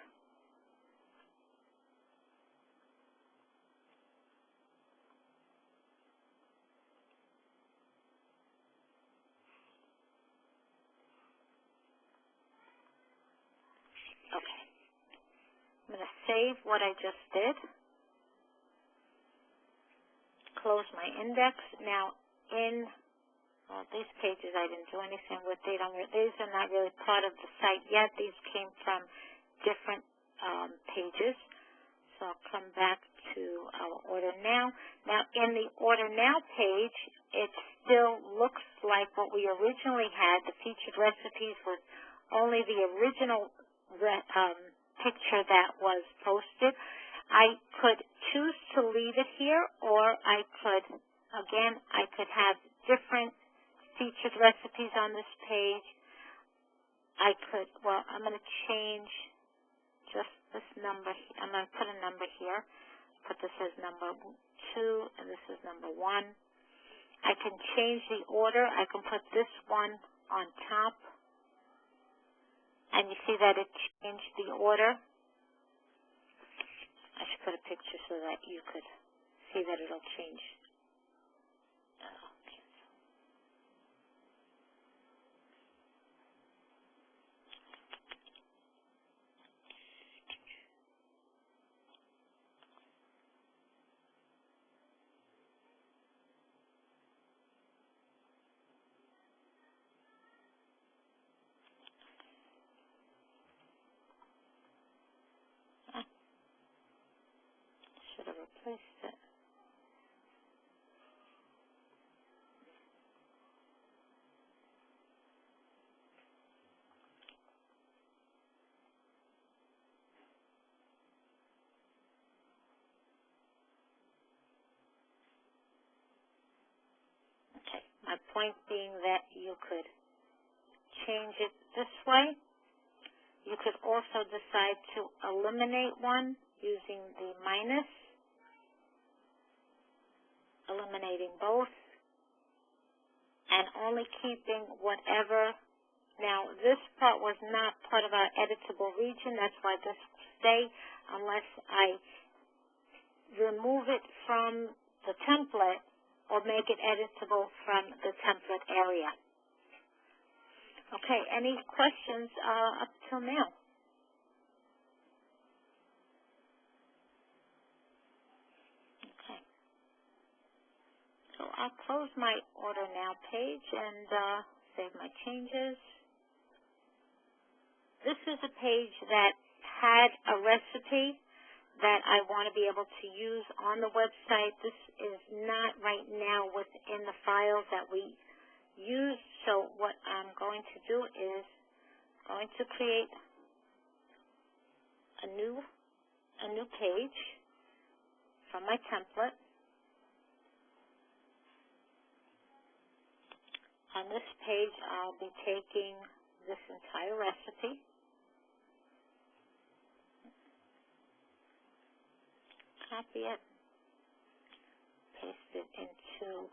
Okay. I'm going to save what I just did. Close my index. Now, these pages I didn't do anything with. These are not really part of the site yet. These came from different pages. So I'll come back to our Order Now. Now, in the Order Now page, it still looks like what we originally had. The featured recipes was only the original picture that was posted. I could choose to leave it here, or I could have different featured recipes on this page. I'm going to change just this number. I'm going to put a number here. Put this as number 2, and this is number 1. I can change the order. I can put this one on top, and you see that it changed the order. I should put a picture so that you could see that it'll change. Should have replaced it. Okay. My point being that you could change it this way. You could also decide to eliminate one using the minus. eliminating both, and only keeping whatever. Now, this part was not part of our editable region. That's why this will stay unless I remove it from the template or make it editable from the template area. Okay, any questions up till now? Okay. So I'll close my Order Now page and save my changes. This is a page that had a recipe that I want to be able to use on the website. This is not right now within the files that we use, so what I'm going to do is going to create a new page from my template. On this page, I'll be taking this entire recipe, copy it, paste it into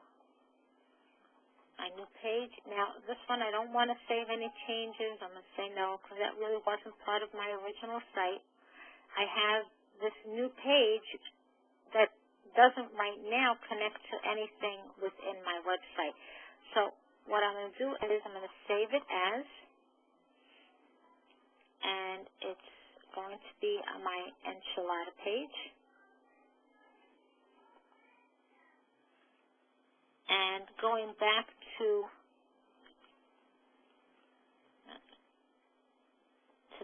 my new page. Now, this one I don't want to save any changes. I'm going to say no because that really wasn't part of my original site. I have this new page that doesn't right now connect to anything within my website. So what I'm going to do is I'm going to save it as, and it's going to be on my enchilada page. And going back to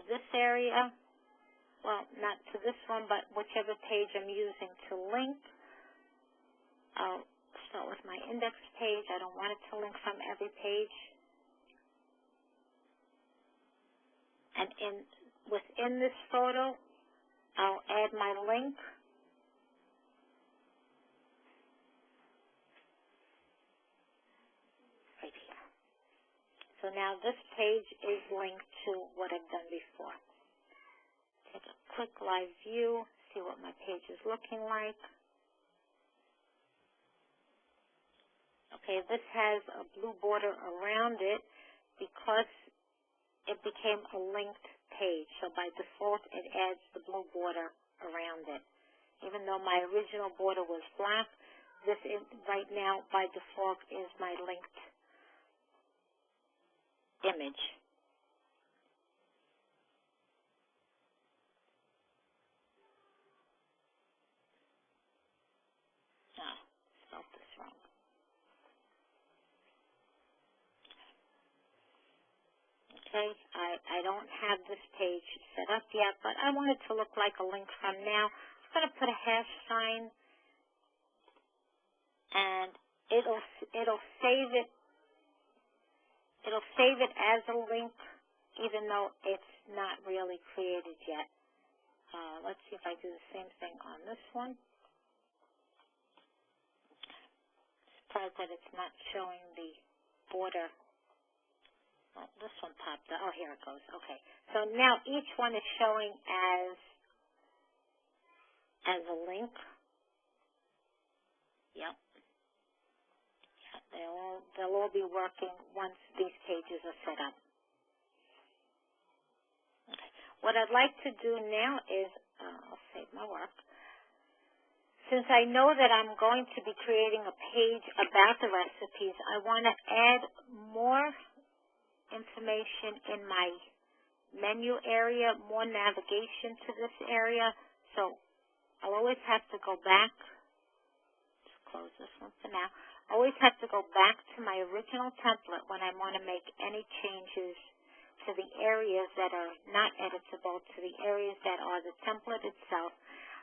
this area, well, not to this one, but whichever page I'm using to link, I'll start with my index page. I don't want it to link from every page. And within this photo, I'll add my link. Right here. So now this page is linked to what I've done before. Take a quick live view, see what my page is looking like. Okay, this has a blue border around it because it became a linked page. So by default, it adds the blue border around it. Even though my original border was black, this is, right now, by default, is my linked image. Ah, spelled this wrong. Okay, I don't have this page set up yet, but I want it to look like a link from now. I'm going to put a hash sign, and it'll save it. It'll save it as a link, even though it's not really created yet. Let's see if I do the same thing on this one. Surprised that it's not showing the border. Well, this one popped up. Oh, here it goes. Okay. So now each one is showing as a link. Yep. They'll all be working once these pages are set up. Okay. What I'd like to do now is, I'll save my work. Since I know that I'm going to be creating a page about the recipes, I want to add more information in my menu area, more navigation to this area. So I'll always have to go back. Just close this one for now. Always have to go back to my original template when I want to make any changes to the areas that are not editable, to the areas that are the template itself.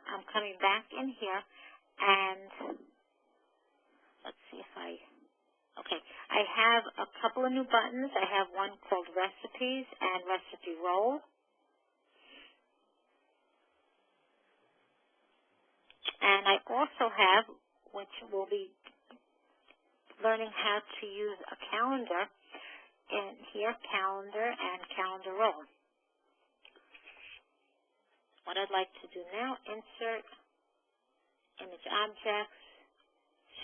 I'm coming back in here, and let's see if okay, I have a couple of new buttons. I have one called Recipes and Recipe Roll. And I also have, which we'll be learning how to use a calendar in here, Calendar and Calendar Roll. What I'd like to do now, Insert, Image Objects,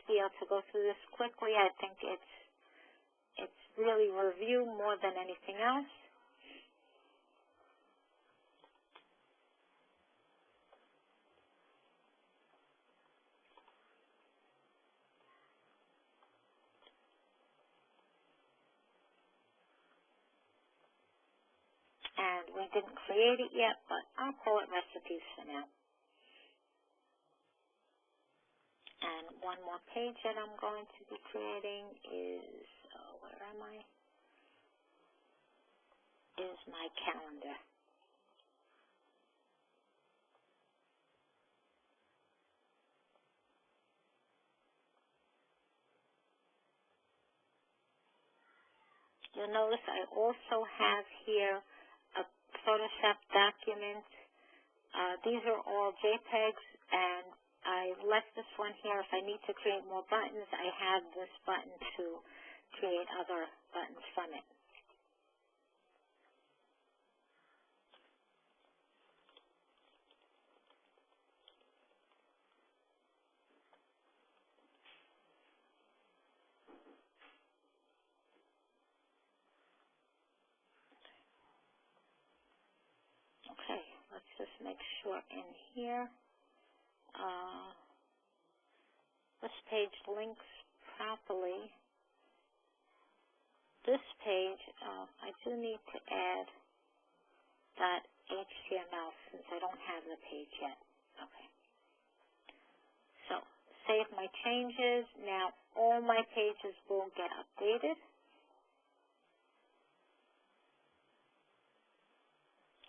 be able to go through this quickly. I think it's really review more than anything else. And we didn't create it yet, but I'll call it recipes for now. And one more page that I'm going to be creating is, where am I? Is my calendar. You'll notice I also have here a Photoshop document. These are all JPEGs, and I left this one here. If I need to create more buttons, I have this button to create other buttons from it. Okay, let's just make sure in here this page links properly. This page, I do need to add .html since I don't have the page yet. Okay. So, save my changes. Now, all my pages will get updated.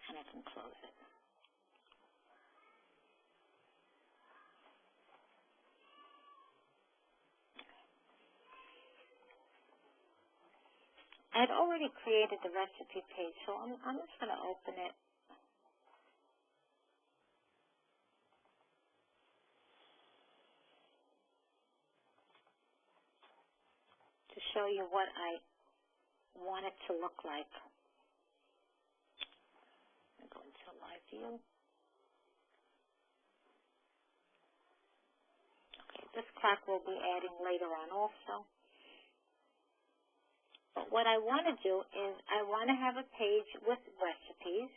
And I can close it. I had already created the recipe page, so I'm just going to open it. To show you what I want it to look like. I'm going to go into live view. Okay, this clock will be adding later on also. But what I want to do is I want to have a page with recipes.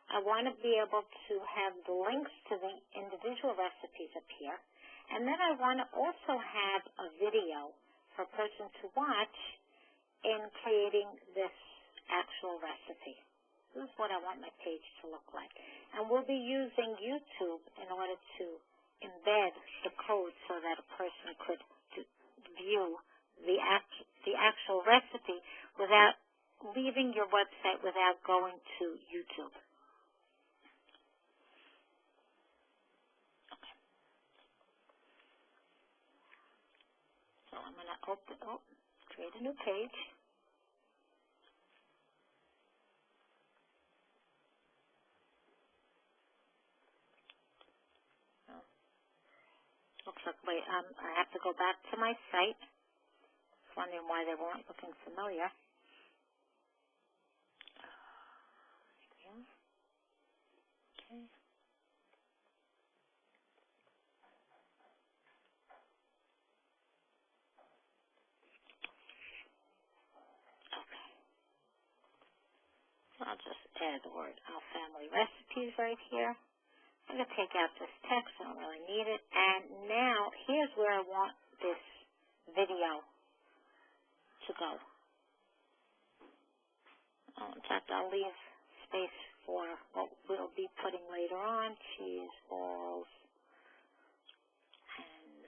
I want to be able to have the links to the individual recipes appear. And then I want to also have a video for a person to watch in creating this actual recipe. This is what I want my page to look like. And we'll be using YouTube in order to embed the code so that a person could view the actual recipe without leaving your website, without going to YouTube. Okay. So I'm going to create a new page. Oh, looks like, wait, I have to go back to my site. Wondering why they weren't looking familiar. Yeah. Okay. Okay. So I'll just add the word Our Family Recipes right here. I'm going to take out this text. I don't really need it. And now, here's where I want this video to go. In fact, I'll leave space for what we'll be putting later on, cheese balls and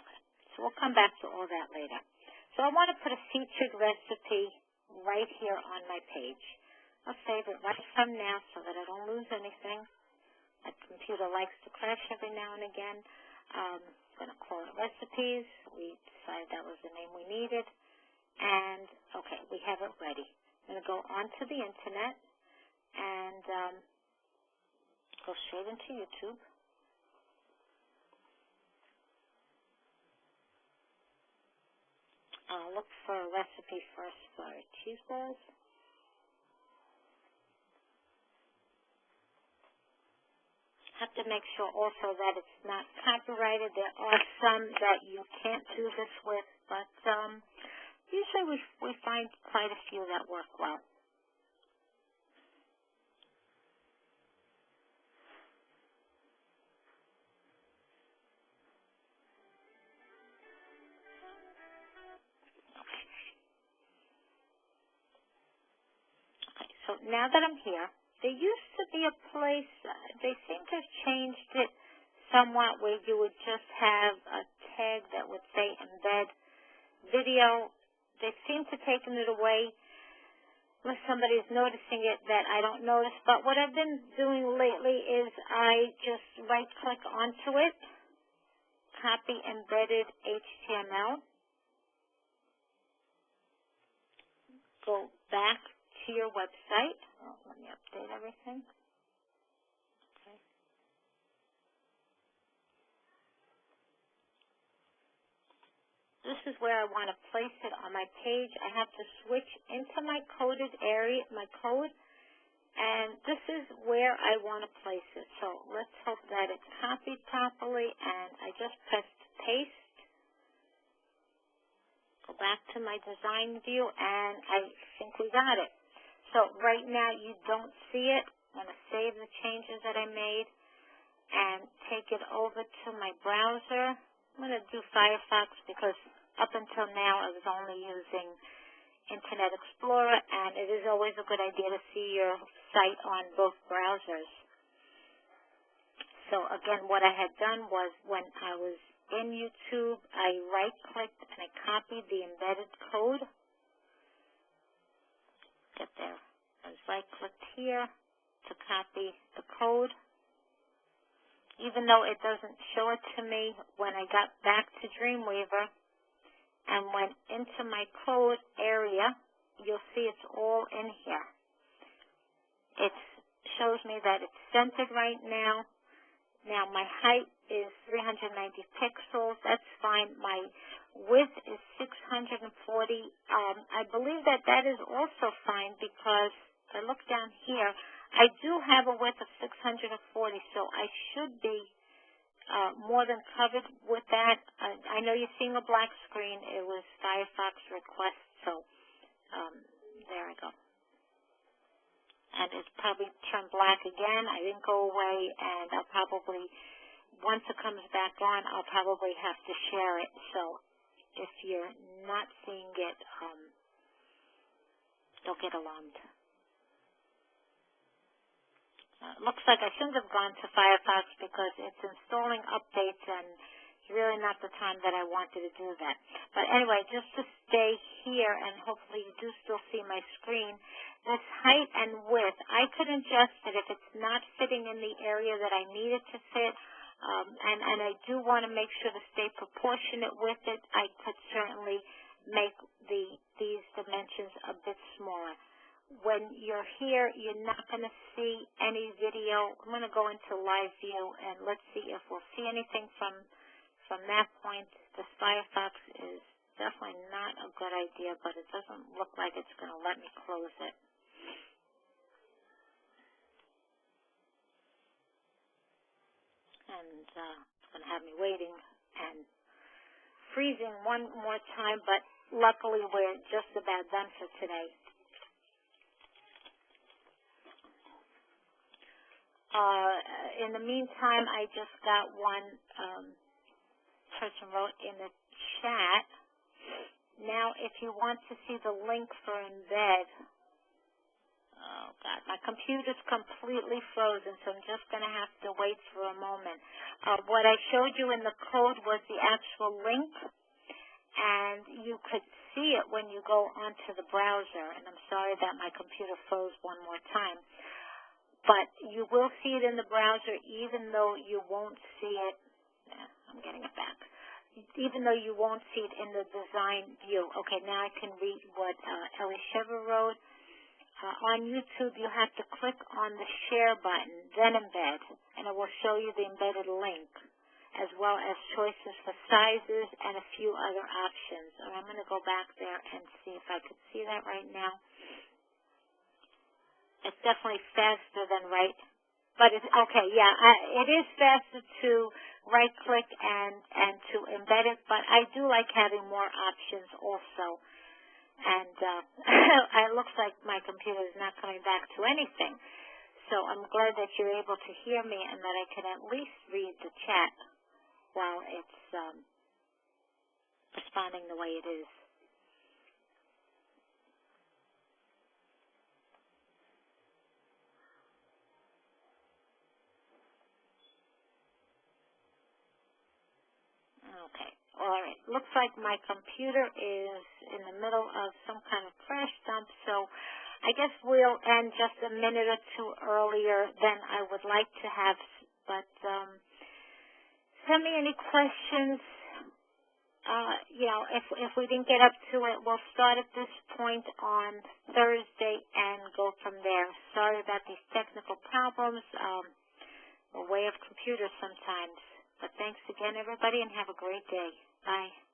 okay. So we'll come back to all that later. So I want to put a featured recipe right here on my page. I'll save it right from now so that I don't lose anything. My computer likes to crash every now and again. I'm going to call it recipes. We decided that was the name we needed. And, okay, we have it ready. I'm going to go onto the internet and go straight into YouTube. look for a recipe first for cheese balls. Have to make sure also that it's not copyrighted. There are some that you can't do this with, but usually we find quite a few that work well. Okay, so now that I'm here, there used to be a place, they seem to have changed it somewhat, where you would just have a tag that would say embed video. They seem to have taken it away unless somebody is noticing it that I don't notice. But what I've been doing lately is I just right-click onto it, copy embedded HTML, go back to your website. Oh, let me update everything. Okay. This is where I want to place it on my page. I have to switch into my coded area, my code, and this is where I want to place it. So let's hope that it's copied properly, and I just pressed paste. Go back to my design view, and I think we got it. So right now you don't see it. I'm going to save the changes that I made and take it over to my browser. I'm going to do Firefox because up until now I was only using Internet Explorer, and it is always a good idea to see your site on both browsers. So again, what I had done was when I was in YouTube, I right-clicked and I copied the embedded code. Get there. I was right-clicked here to copy the code. Even though it doesn't show it to me, when I got back to Dreamweaver and went into my code area, you'll see it's all in here. It shows me that it's centered right now. Now my height is 390 pixels. That's fine. My width is 640. I believe that that is also fine because if I look down here, I do have a width of 640, so I should be more than covered with that. I know you're seeing a black screen. It was Firefox request, so there I go. And it's probably turned black again. I didn't go away, and I'll probably, once it comes back on, I'll probably have to share it. So if you're not seeing it, don't get alarmed. Looks like I shouldn't have gone to Firefox because it's installing updates, and it's really not the time that I wanted to do that. But anyway, just to stay here, and hopefully you do still see my screen, this height and width, I could adjust it if it's not fitting in the area that I need it to fit, and I do want to make sure to stay proportionate with it. I could certainly make these dimensions a bit smaller. When you're here, you're not going to see any video. I'm going to go into live view, and let's see if we'll see anything from that point. This Firefox is definitely not a good idea, but it doesn't look like it's going to let me close it. And it's going to have me waiting and freezing one more time, but luckily we're just about done for today. In the meantime, I just got one person wrote in the chat. Now, if you want to see the link for embed, oh God, my computer's completely frozen, so I'm just going to have to wait for a moment. What I showed you in the code was the actual link, and you could see it when you go onto the browser. And I'm sorry that my computer froze one more time. But you will see it in the browser, even though you won't see it. I'm getting it back. Even though you won't see it in the design view. Okay, now I can read what Ellie Shever wrote. On YouTube, you have to click on the share button, then embed, and it will show you the embedded link. as well as choices for sizes and a few other options. And I'm going to go back there and see if I could see that right now. It's definitely faster than but it's okay. Yeah, it is faster to right-click and to embed it, but I do like having more options also. And it looks like my computer is not coming back to anything. So I'm glad that you're able to hear me and that I can at least read the chat while it's responding the way it is. Okay. All right. Looks like my computer is in the middle of some kind of crash dump, so I guess we'll end just a minute or two earlier than I would like to have, but send me any questions. If we didn't get up to it, we'll start at this point on Thursday and go from there. Sorry about these technical problems. A way of computers sometimes. But thanks again, everybody, and have a great day. Bye.